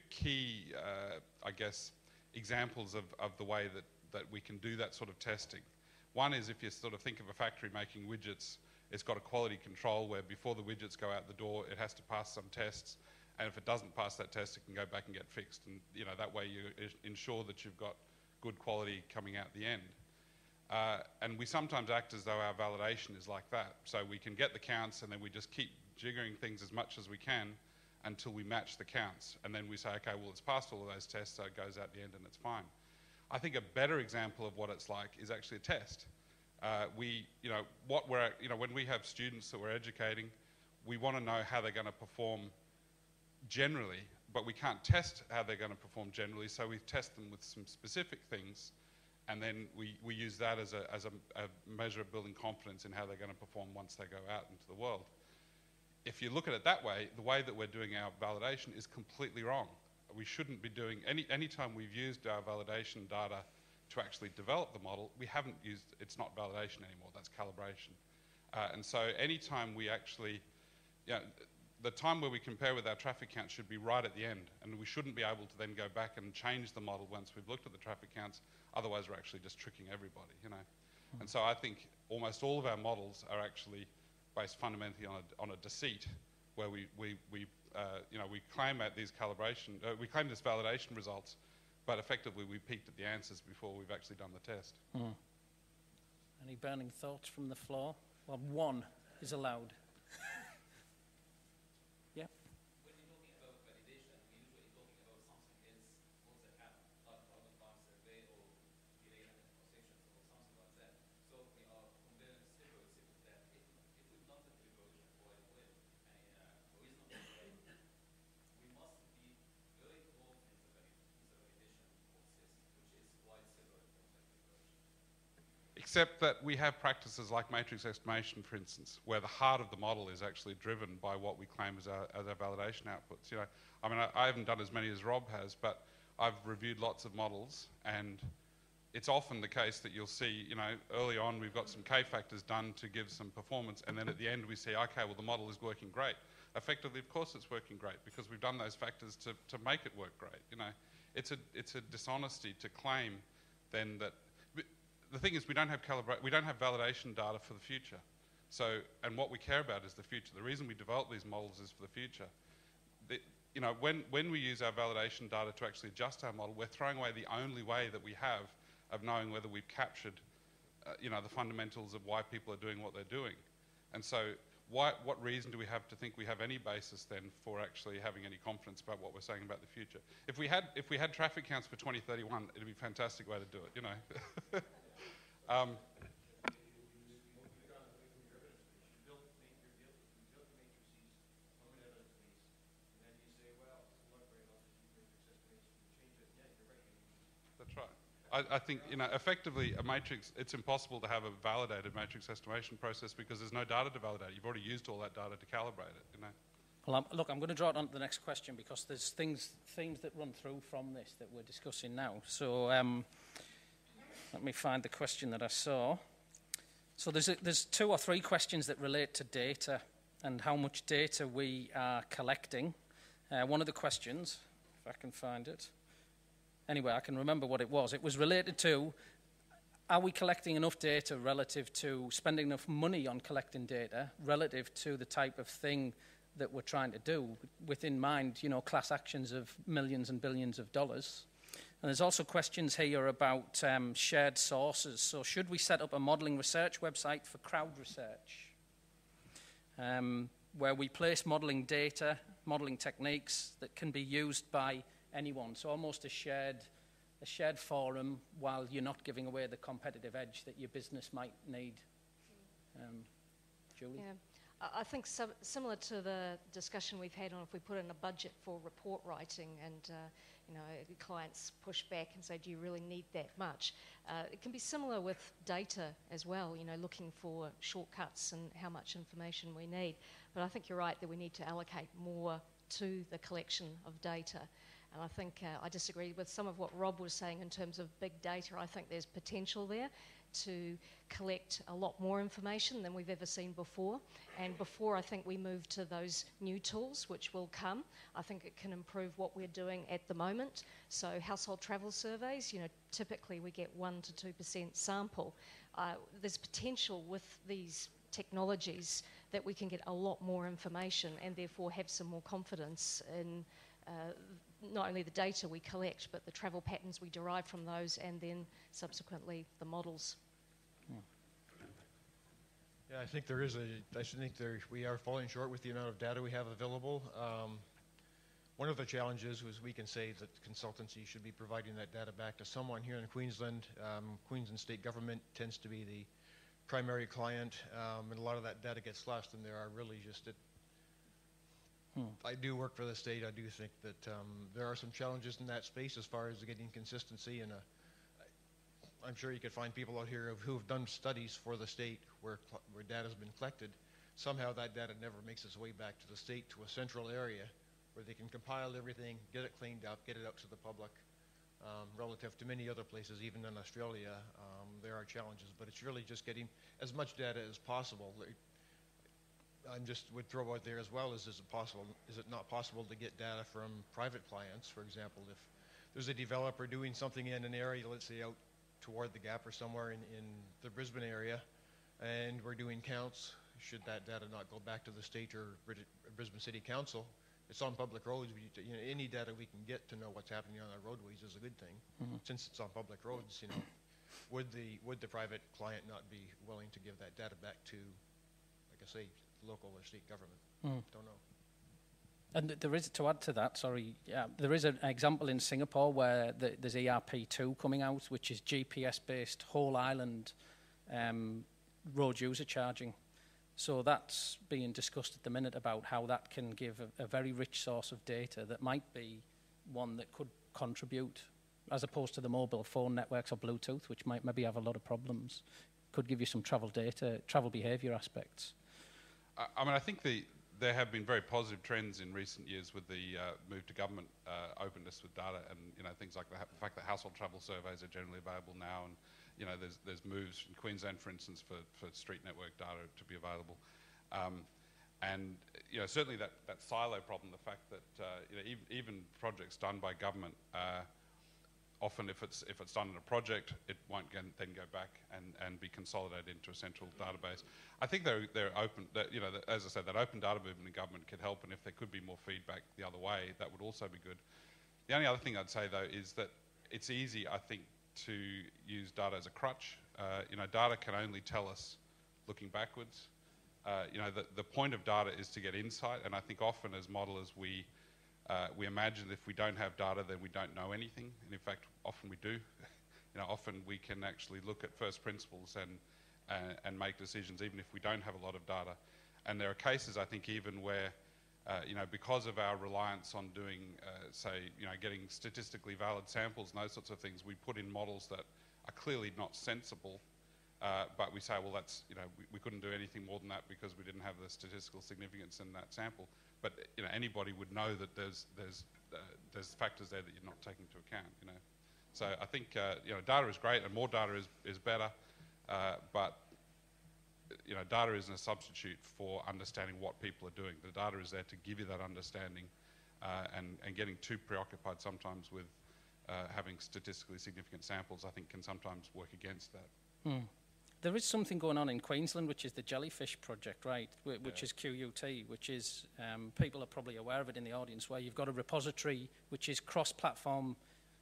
key, I guess, examples of the way that we can do that sort of testing. One is, if you sort of think of a factory making widgets, it's got a quality control where before the widgets go out the door, it has to pass some tests, and if it doesn't pass that test, it can go back and get fixed, and that way you ensure that you've got good quality coming out the end. And we sometimes act as though our validation is like that. So we can get the counts, and then we just keep jiggering things as much as we can until we match the counts, and then we say, okay, well, it's passed all of those tests, so it goes out the end and it's fine. I think a better example of what it's like is actually a test. When we have students that we're educating, we want to know how they're going to perform generally, but we can't test how they're going to perform generally, so we test them with some specific things, and then we use that as a measure of building confidence in how they're going to perform once they go out into the world. If you look at it that way, the way that we're doing our validation is completely wrong. We shouldn't be doing, any time we've used our validation data to actually develop the model, we haven't used, it's not validation anymore, that's calibration. And so any time we actually, the time where we compare with our traffic count should be right at the end, and we shouldn't be able to then go back and change the model once we've looked at the traffic counts, otherwise we're actually just tricking everybody, And so I think almost all of our models are actually based fundamentally on a deceit, where we claim out these we claim this validation results, but effectively we peeked at the answers before we've actually done the test. Any burning thoughts from the floor? Well, one is allowed. Yeah. When you're talking about validation, we're usually talking about something else all the time, like carbon time survey or delay and intersections or something like that. So we are comparing several that if we've done the preparation quite well and reasonably well, we must be very close in the validation process, which is quite separate from the preparation. Except that we have practices like matrix estimation, for instance, where the heart of the model is actually driven by what we claim as our validation outputs. I haven't done as many as Rob has, but I've reviewed lots of models, and it's often the case that you'll see, early on we've got some K-factors done to give some performance, and then at the end we see, okay, well, the model is working great. Effectively, of course it's working great, because we've done those factors to make it work great. It's a dishonesty to claim then that. The thing is, we don't have validation data for the future. So, and what we care about is the future. The reason we develop these models is for the future. When we use our validation data to actually adjust our model, we're throwing away the only way that we have of knowing whether we've captured, the fundamentals of why people are doing what they're doing. And so what reason do we have to think we have any basis then for actually having any confidence about what we're saying about the future? If we had traffic counts for 2031, it'd be a fantastic way to do it, you know. That's right. I think, you know, effectively a matrix, it's impossible to have a validated matrix estimation process because there's no data to validate. You've already used all that data to calibrate it, you know. Well, look, I'm going to draw it on to the next question because there's themes that run through from this that we're discussing now. So let me find the question that I saw. So there's 2 or 3 questions that relate to data and how much data we are collecting. One of the questions, if I can find it. Anyway, I can remember what it was. It was related to, are we collecting enough data relative to spending enough money on collecting data relative to the type of thing that we're trying to do, with in mind, you know, class actions of millions and billions of dollars. And there's also questions here about shared sources. So should we set up a modelling research website for crowd research, where we place modelling data, modelling techniques that can be used by anyone? So almost a shared forum while you're not giving away the competitive edge that your business might need. Julie? Yeah. I think similar to the discussion we've had on if we put in a budget for report writing and you know, clients push back and say, do you really need that much? It can be similar with data as well, you know, looking for shortcuts and how much information we need. But I think you're right that we need to allocate more to the collection of data. And I think I disagree with some of what Rob was saying in terms of big data. I think there's potential there to collect a lot more information than we've ever seen before. And before I think we move to those new tools, which will come, I think it can improve what we're doing at the moment. So household travel surveys, you know, typically we get 1 to 2% sample. There's potential with these technologies that we can get a lot more information and therefore have some more confidence in not only the data we collect, but the travel patterns we derive from those, and then subsequently the models. Yeah, I think we are falling short with the amount of data we have available. One of the challenges was we can say that consultancy should be providing that data back to someone here in Queensland. Queensland state government tends to be the primary client, and a lot of that data gets lost, and there are really just I do work for the state. I do think that there are some challenges in that space as far as getting consistency, and I'm sure you could find people out here who have done studies for the state where data has been collected. Somehow that data never makes its way back to the state, to a central area where they can compile everything, get it cleaned up, get it out to the public. Relative to many other places, even in Australia, there are challenges, but it's really just getting as much data as possible. I just would throw out there as well, is it not possible to get data from private clients? For example, if there's a developer doing something in an area, let's say out toward the Gap or somewhere in the Brisbane area, and we're doing counts, should that data not go back to the state or Brisbane City Council? It's on public roads. You know, any data we can get to know what's happening on our roadways is a good thing. Since it's on public roads, you know, would the private client not be willing to give that data back to, like I say, local or state government? Don't know. And there is, to add to that, there is an example in Singapore where there's ERP2 coming out, which is GPS-based whole island road user charging. So that's being discussed at the minute about how that can give a very rich source of data that might be one that could contribute, as opposed to the mobile phone networks or Bluetooth, which might maybe have a lot of problems. Could give you some travel data, travel behaviour aspects. I mean, I think there have been very positive trends in recent years with the move to government openness with data, and you know, things like the fact that household travel surveys are generally available now, and you know, there's moves in Queensland, for instance, for street network data to be available, and you know, certainly that silo problem, the fact that you know, even projects done by government. Often, if it's done in a project, it won't then go back and be consolidated into a central database. I think they're open. That, you know, as I said, that open data movement in government could help, and if there could be more feedback the other way, that would also be good. The only other thing I'd say though is that it's easy, I think, to use data as a crutch. You know, data can only tell us looking backwards. the point of data is to get insight, and I think often as modelers we imagine if we don't have data then we don't know anything, and in fact often we do. Often we can actually look at first principles and make decisions even if we don't have a lot of data. And there are cases, I think, even where because of our reliance on doing, getting statistically valid samples and those sorts of things, we put in models that are clearly not sensible, but we say, well, that's, we couldn't do anything more than that because we didn't have the statistical significance in that sample. But, anybody would know that there's factors there that you're not taking into account, So I think, data is great and more data is better, but data isn't a substitute for understanding what people are doing. The data is there to give you that understanding, and getting too preoccupied sometimes with having statistically significant samples, I think, can sometimes work against that. There is something going on in Queensland, which is the Jellyfish Project, right, which is QUT, which is, people are probably aware of it in the audience, where you've got a repository which is cross-platform,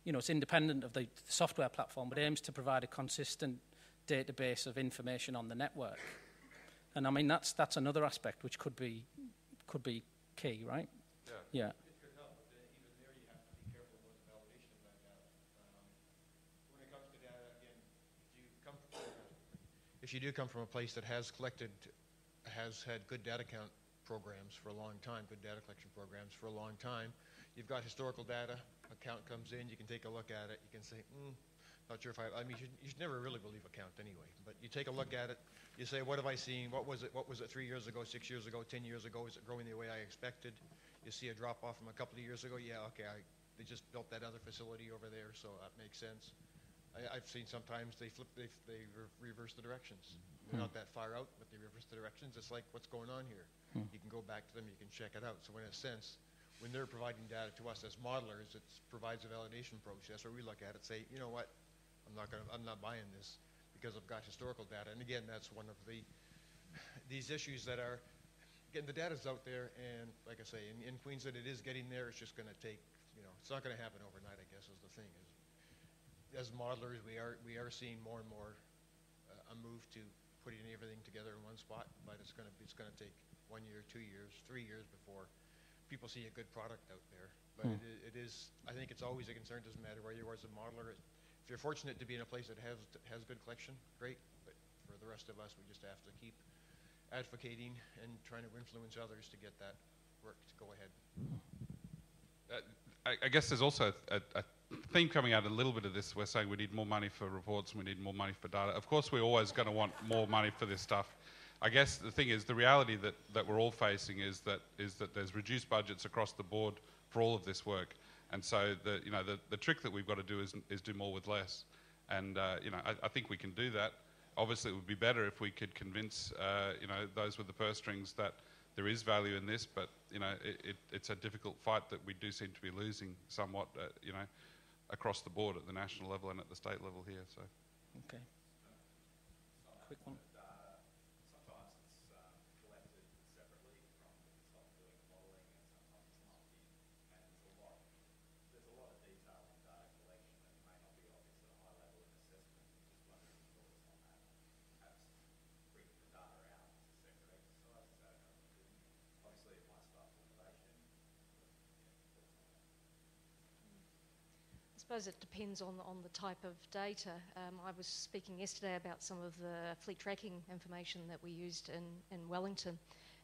it's independent of the software platform, but aims to provide a consistent database of information on the network. And I mean, that's another aspect which could be key, right? Yeah. It could help, but even there you have to be careful about the validation of that data. When it comes to data, again, if you do come from a place that has had good data count programs for a long time, good data collection programs for a long time, you've got historical data, a count comes in, you can take a look at it, you can say, not sure if I mean, you should never really believe a count anyway, but you take a look at it, you say, what have I seen, what was it 3 years ago, 6 years ago, 10 years ago, is it growing the way I expected? You see a drop off from a couple of years ago, yeah, okay, they just built that other facility over there, so that makes sense. I've seen sometimes they reverse the directions. They're not that far out, but they reverse the directions. It's like, what's going on here? You can go back to them, you can check it out. So in a sense, when they're providing data to us as modelers, it provides a validation process where we look at it, say, you know what, I'm not buying this because I've got historical data. And again, that's one of these issues that are, again, the data's out there, and like I say, in Queensland it is getting there. It's just going to take, it's not going to happen overnight, I guess, is the thing. As modelers, we are seeing more and more a move to putting everything together in one spot, but it's going to take 1 year, 2 years, 3 years before people see a good product out there. But it is, I think it's always a concern. Doesn't matter where you are as a modeler. If you're fortunate to be in a place that has good collection, great. But for the rest of us, we just have to keep advocating and trying to influence others to get that work to go ahead. I guess there's also a theme coming out a little bit of this. We're saying we need more money for reports and we need more money for data. Of course, we're always going to want more money for this stuff. I guess the thing is, the reality that we're all facing is that there's reduced budgets across the board for all of this work. And so the trick that we've got to do is do more with less. And I think we can do that. Obviously, it would be better if we could convince those with the purse strings that there is value in this, but it's a difficult fight that we do seem to be losing somewhat, across the board at the national level and at the state level here. So. Okay. Quick one. Sometimes it's collected separately from the consultant doing the modelling, and sometimes it's not. And there's a lot of detail in data collection that may not be obvious at a high level in assessment. Just wondering your thoughts on that. Perhaps bringing the data out as a separate exercise. Is that another thing? Obviously, it might start formulation. I suppose it depends on the type of data. I was speaking yesterday about some of the fleet tracking information that we used in Wellington.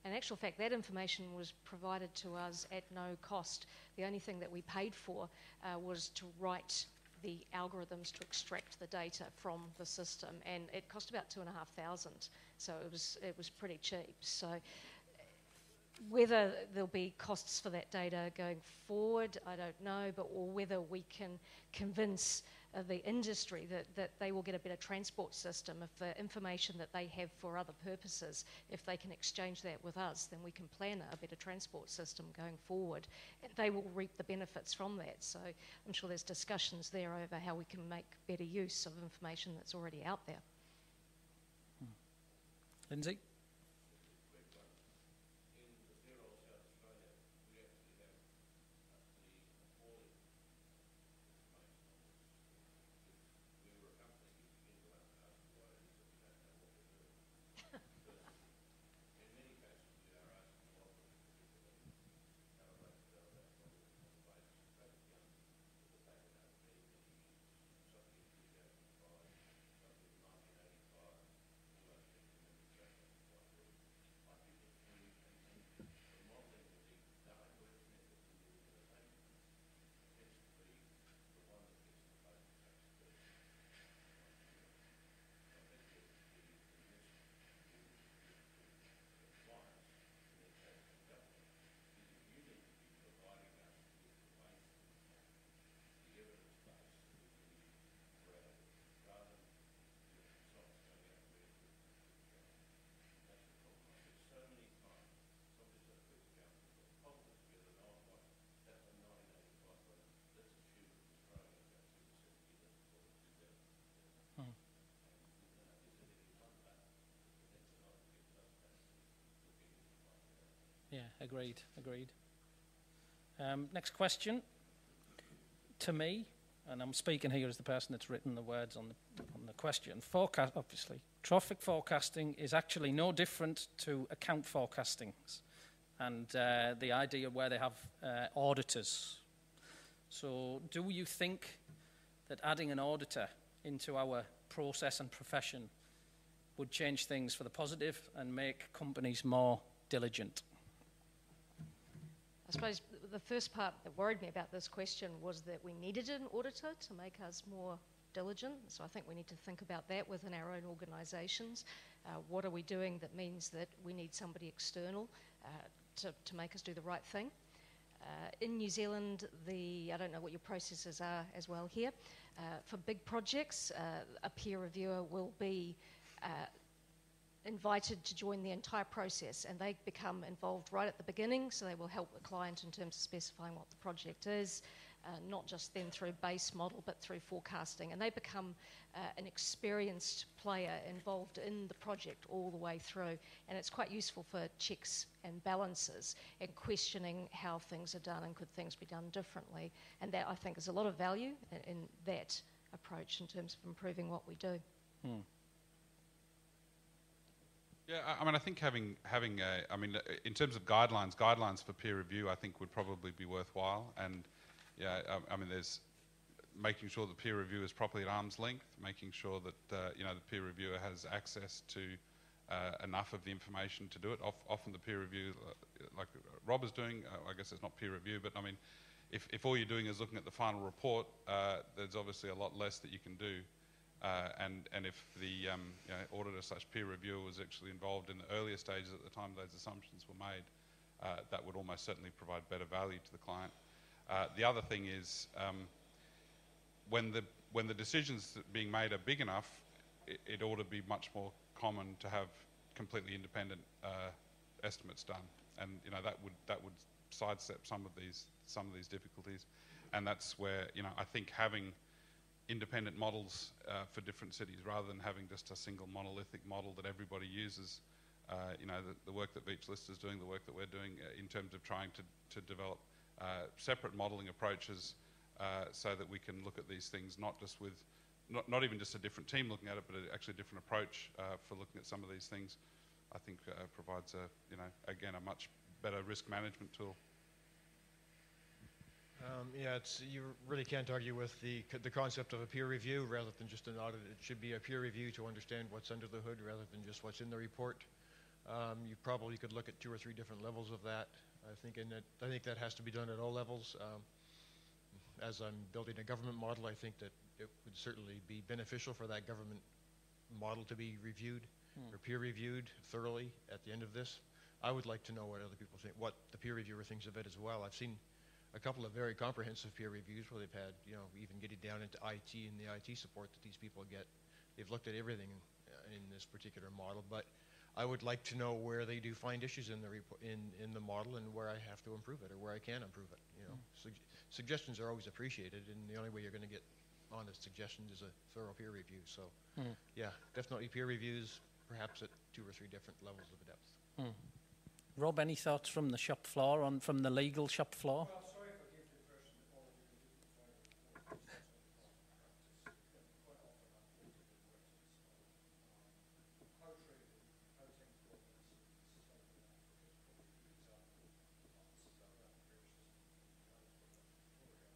In actual fact, that information was provided to us at no cost. The only thing that we paid for was to write the algorithms to extract the data from the system, and it cost about $2,500. So it was pretty cheap. So whether there'll be costs for that data going forward, I don't know, or whether we can convince the industry that they will get a better transport system if the information that they have for other purposes, if they can exchange that with us, then we can plan a better transport system going forward, and they will reap the benefits from that. So I'm sure there's discussions there over how we can make better use of information that's already out there. Lindsay? agreed. Next question to me, and I'm speaking here as the person that's written the words on the question. Forecast, obviously, traffic forecasting is actually no different to account forecasting, and the idea where they have auditors. So, do you think that adding an auditor into our process and profession would change things for the positive and make companies more diligent? I suppose the first part that worried me about this question was that we needed an auditor to make us more diligent. So I think we need to think about that within our own organisations. What are we doing that means that we need somebody external to make us do the right thing? In New Zealand, I don't know what your processes are as well here. For big projects, a peer reviewer will be invited to join the entire process, and they become involved right at the beginning, so they will help the client in terms of specifying what the project is, not just then through base model but through forecasting, and they become an experienced player involved in the project all the way through, and it's quite useful for checks and balances and questioning how things are done and could things be done differently, and that I think is a lot of value in that approach in terms of improving what we do. Yeah, I mean, I think having in terms of guidelines for peer review, I think would probably be worthwhile. And yeah, I mean, there's making sure the peer review is properly at arm's length, making sure that the peer reviewer has access to enough of the information to do it. Often the peer review, like Rob is doing, I guess it's not peer review, but I mean, if all you're doing is looking at the final report, there's obviously a lot less that you can do. And if the auditor / peer reviewer was actually involved in the earlier stages at the time those assumptions were made, that would almost certainly provide better value to the client. The other thing is when the decisions being made are big enough, it ought to be much more common to have completely independent estimates done, and that would sidestep some of these difficulties, and that's where I think having independent models for different cities rather than having just a single monolithic model that everybody uses. The work that Beachlist is doing, the work that we're doing in terms of trying to develop separate modelling approaches so that we can look at these things not just with, not even just a different team looking at it, but actually a different approach for looking at some of these things, I think provides again, a much better risk management tool. You really can't argue with the concept of a peer review rather than just an audit. It should be a peer review to understand what's under the hood rather than just what's in the report. You probably could look at 2 or 3 different levels of that. I think that has to be done at all levels. As I'm building a government model, I think that it would certainly be beneficial for that government model to be reviewed or peer reviewed thoroughly at the end of this. I would like to know what other people think, what the peer reviewer thinks of it as well. I've seen a couple of very comprehensive peer reviews where they've had, even getting down into IT and the IT support that these people get. They've looked at everything in this particular model, but I would like to know where they do find issues in the model and where I have to improve it or where I can improve it. Suggestions are always appreciated, and the only way you're going to get honest suggestions is a thorough peer review. So, yeah, definitely peer reviews, perhaps at 2 or 3 different levels of depth. Rob, any thoughts from the shop floor, from the legal shop floor? Well, sorry if I gave the impression that all of you didn't find it important. That's not the common practice. Quite often I'm quoted in writings of how trading, how things go in Southern Africa is probably a good example of South African system and how it's worked out in Victoria.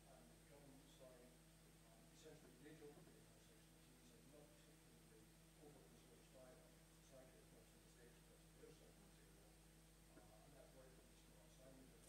And the government side, essentially legal organisations, these are not particularly over-resourced either. Society, of course, in the States, but their side of the table. And that's right from the start. So I knew that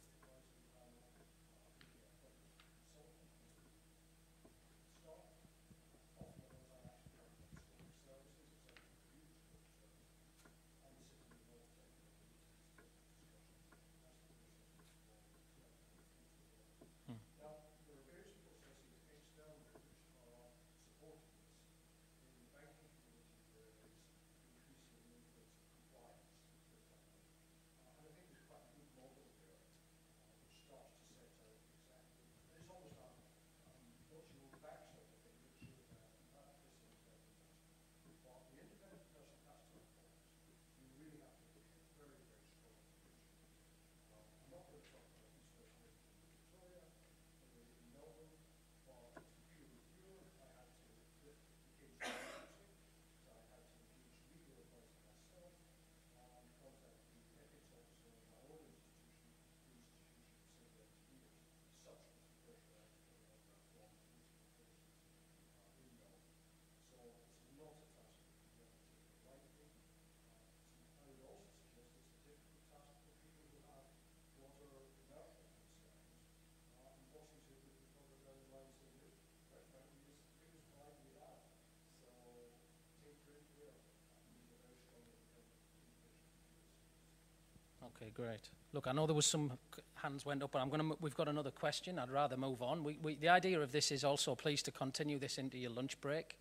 Okay, great. Look, I know there was some hands went up, but we've got another question. I'd rather move on. The idea of this is also, please, to continue this into your lunch break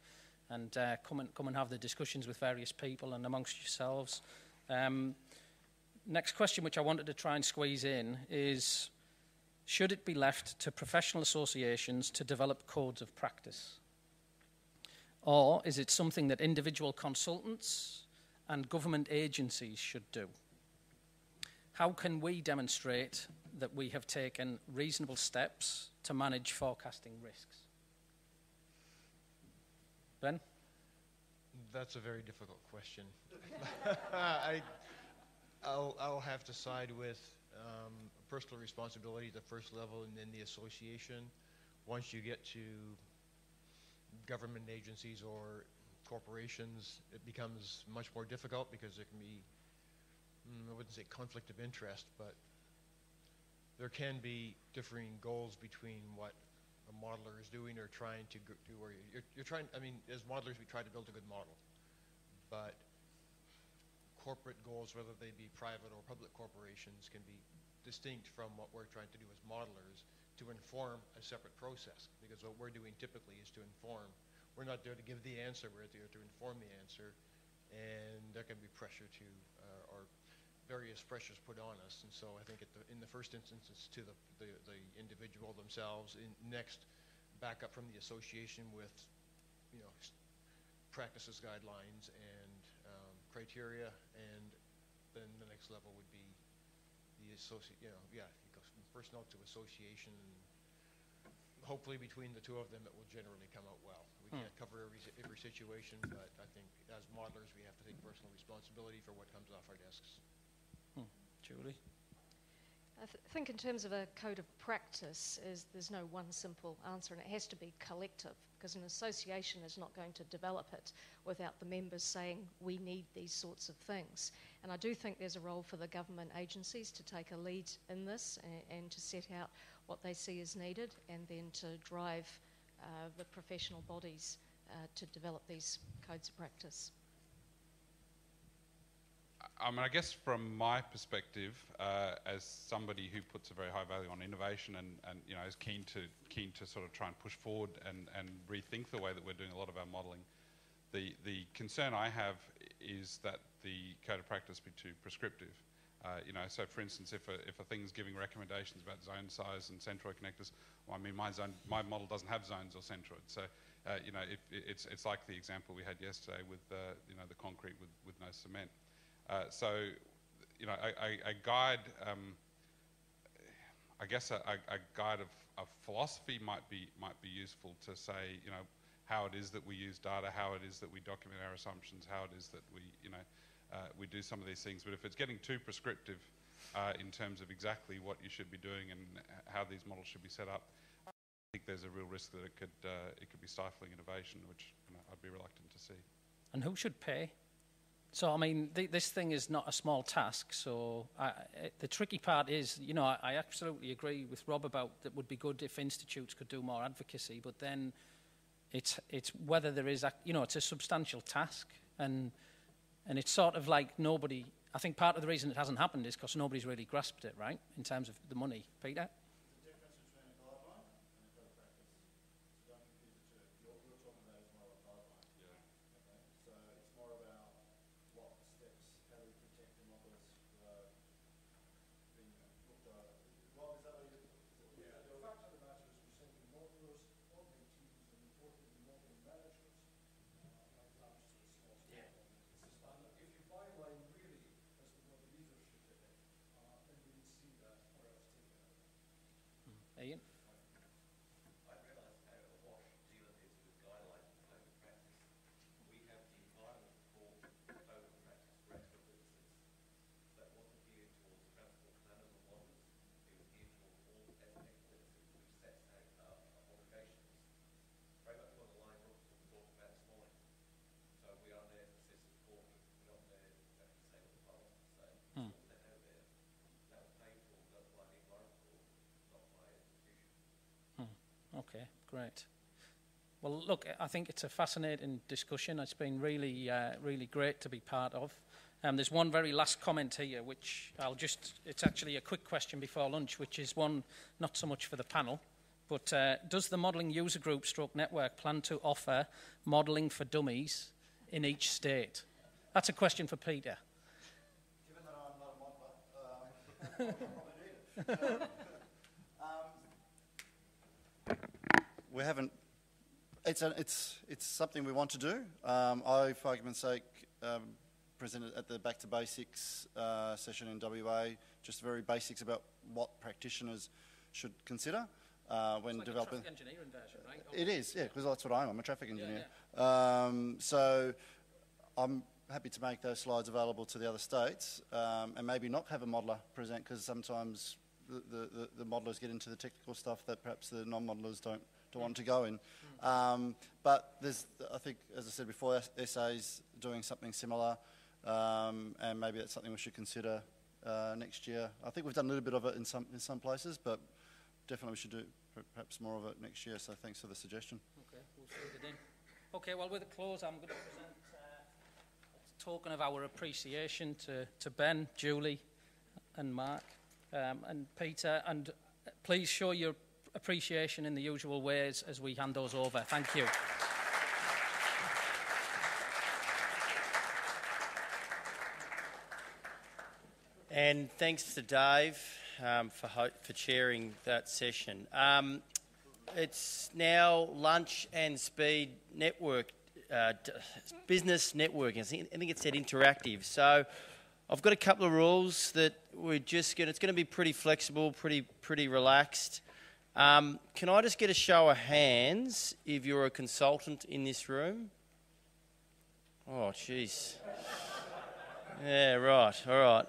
and come and have the discussions with various people and amongst yourselves. Next question, which I wanted to try and squeeze in, is should it be left to professional associations to develop codes of practice? Or is it something that individual consultants and government agencies should do? How can we demonstrate that we have taken reasonable steps to manage forecasting risks? Ben? That's a very difficult question. I'll have to side with personal responsibility at the first level and then the association. Once you get to government agencies or corporations, it becomes much more difficult because there can be, I wouldn't say conflict of interest, but there can be differing goals between what a modeler is doing or trying to do, or you're trying, I mean, as modelers we try to build a good model, but corporate goals, whether they be private or public corporations, can be distinct from what we're trying to do as modelers to inform a separate process, because what we're doing typically is to inform. We're not there to give the answer, we're there to inform the answer, and there can be pressure to, or various pressures put on us, and so I think in the first instance it's to the individual themselves, next back up from the association with, you know, practices, guidelines, and criteria, and then the next level would be the it goes from personnel to association, and hopefully between the two of them it will generally come out well. We can't cover every situation, but I think as modelers we have to take personal responsibility for what comes off our desks. Julie? I think in terms of a code of practice, there's no one simple answer, and it has to be collective, because an association is not going to develop it without the members saying we need these sorts of things. And I do think there's a role for the government agencies to take a lead in this and to set out what they see as needed, and then to drive the professional bodies to develop these codes of practice. I mean, I guess from my perspective, as somebody who puts a very high value on innovation and you know is keen to sort of try and push forward and rethink the way that we're doing a lot of our modelling, the concern I have is that the code of practice be too prescriptive. You know, so for instance, if a thing's giving recommendations about zone size and centroid connectors, well, I mean, my model doesn't have zones or centroids, so you know, it's like the example we had yesterday with you know, the concrete with no cement. So, you know, a guide, I guess a guide of philosophy might be useful to say, you know, how it is that we use data, how it is that we document our assumptions, how it is that we, you know, we do some of these things. But if it's getting too prescriptive in terms of exactly what you should be doing and how these models should be set up, I think there's a real risk that it could be stifling innovation, which, you know, I'd be reluctant to see. And who should pay? So, I mean, this thing is not a small task, so the tricky part is, you know, I absolutely agree with Rob about that would be good if institutes could do more advocacy, but then it's whether there is, you know, it's a substantial task, and it's sort of like nobody, I think part of the reason it hasn't happened is because nobody's really grasped it, right, in terms of the money. Peter? Ian? I realise how awash Zealand is with guidelines and code of practice. We have the Environment Court Code of Practice for expert witnesses. That wasn't geared towards transport planners or modellers. It was geared towards all expert witnesses, which sets out obligations. Very much along the line Rob was talking about this morning. So we are there to assist and support. We're not there to exactly say what the parliament say. It's all set out there. That was paid for by the Environment Court, not by institutions. Okay, great. Well, look, I think it's a fascinating discussion. It's been really, really great to be part of. There's one very last comment here, which it's actually a quick question before lunch, which is one not so much for the panel, but does the modelling user group stroke network plan to offer modelling for dummies in each state? That's a question for Peter. Given that I'm not a modeler, I'll probably need it. We haven't. It's something we want to do. I, for argument's sake, presented at the Back to Basics session in WA, just very basics about what practitioners should consider when like developing. A traffic engineering version, right? It is, yeah, because that's what I am. I'm a traffic engineer. Yeah. So I'm happy to make those slides available to the other states and maybe not have a modeller present, because sometimes the modelers get into the technical stuff that perhaps the non-modelers don't want to go in. But there's, I think, as I said before, SA's doing something similar, and maybe that's something we should consider next year. I think we've done a little bit of it in some places, but definitely we should do perhaps more of it next year. So thanks for the suggestion. Okay, we'll feed it in. Okay, well, with a close, I'm going to present a token of our appreciation to Ben, Julie, and Mark, and Peter, and please show your appreciation in the usual ways as we hand those over. Thank you. And thanks to Dave for chairing that session. It's now lunch and speed network, business networking. I think it said interactive. So I've got a couple of rules that it's going to be pretty flexible, pretty relaxed. Can I just get a show of hands if you're a consultant in this room? Oh, jeez. Yeah, right, all right.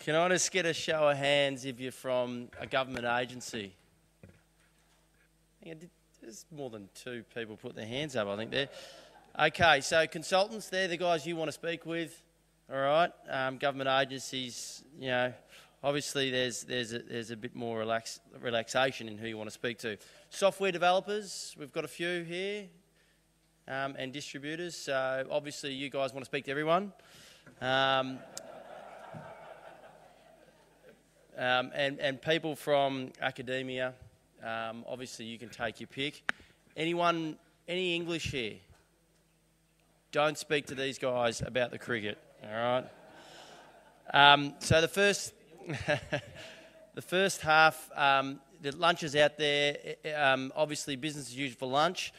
Can I just get a show of hands if you're from a government agency? There's more than 2 people put their hands up, I think, there. Okay, so consultants, they're the guys you want to speak with, all right? Government agencies, you know, obviously there's a bit more relaxation in who you want to speak to. Software developers, we've got a few here, and distributors, so obviously you guys want to speak to everyone. And people from academia, obviously you can take your pick. Any English here? Don't speak to these guys about the cricket, all right? So the first half, the lunch is out there, obviously business as usual for lunch.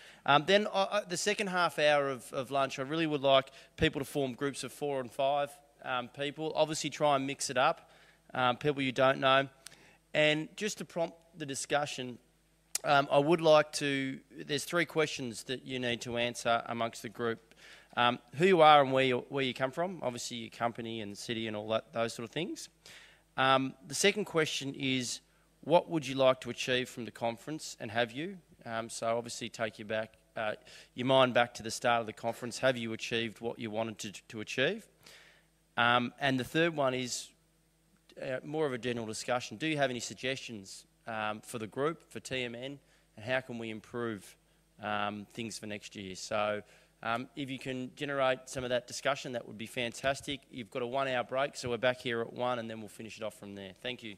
Then the second half hour of lunch, I really would like people to form groups of 4 and 5 people. Obviously try and mix it up. People you don't know. And just to prompt the discussion, I would like to, there's 3 questions that you need to answer amongst the group. Who you are and where you come from, obviously your company and city and all that, those sort of things. The second question is, what would you like to achieve from the conference, and have you? So obviously take your mind back to the start of the conference. Have you achieved what you wanted to achieve? And the third one is, more of a general discussion. Do you have any suggestions for the group, for TMN, and how can we improve things for next year? So if you can generate some of that discussion, that would be fantastic. You've got a 1-hour break, so we're back here at 1 and then we'll finish it off from there. Thank you.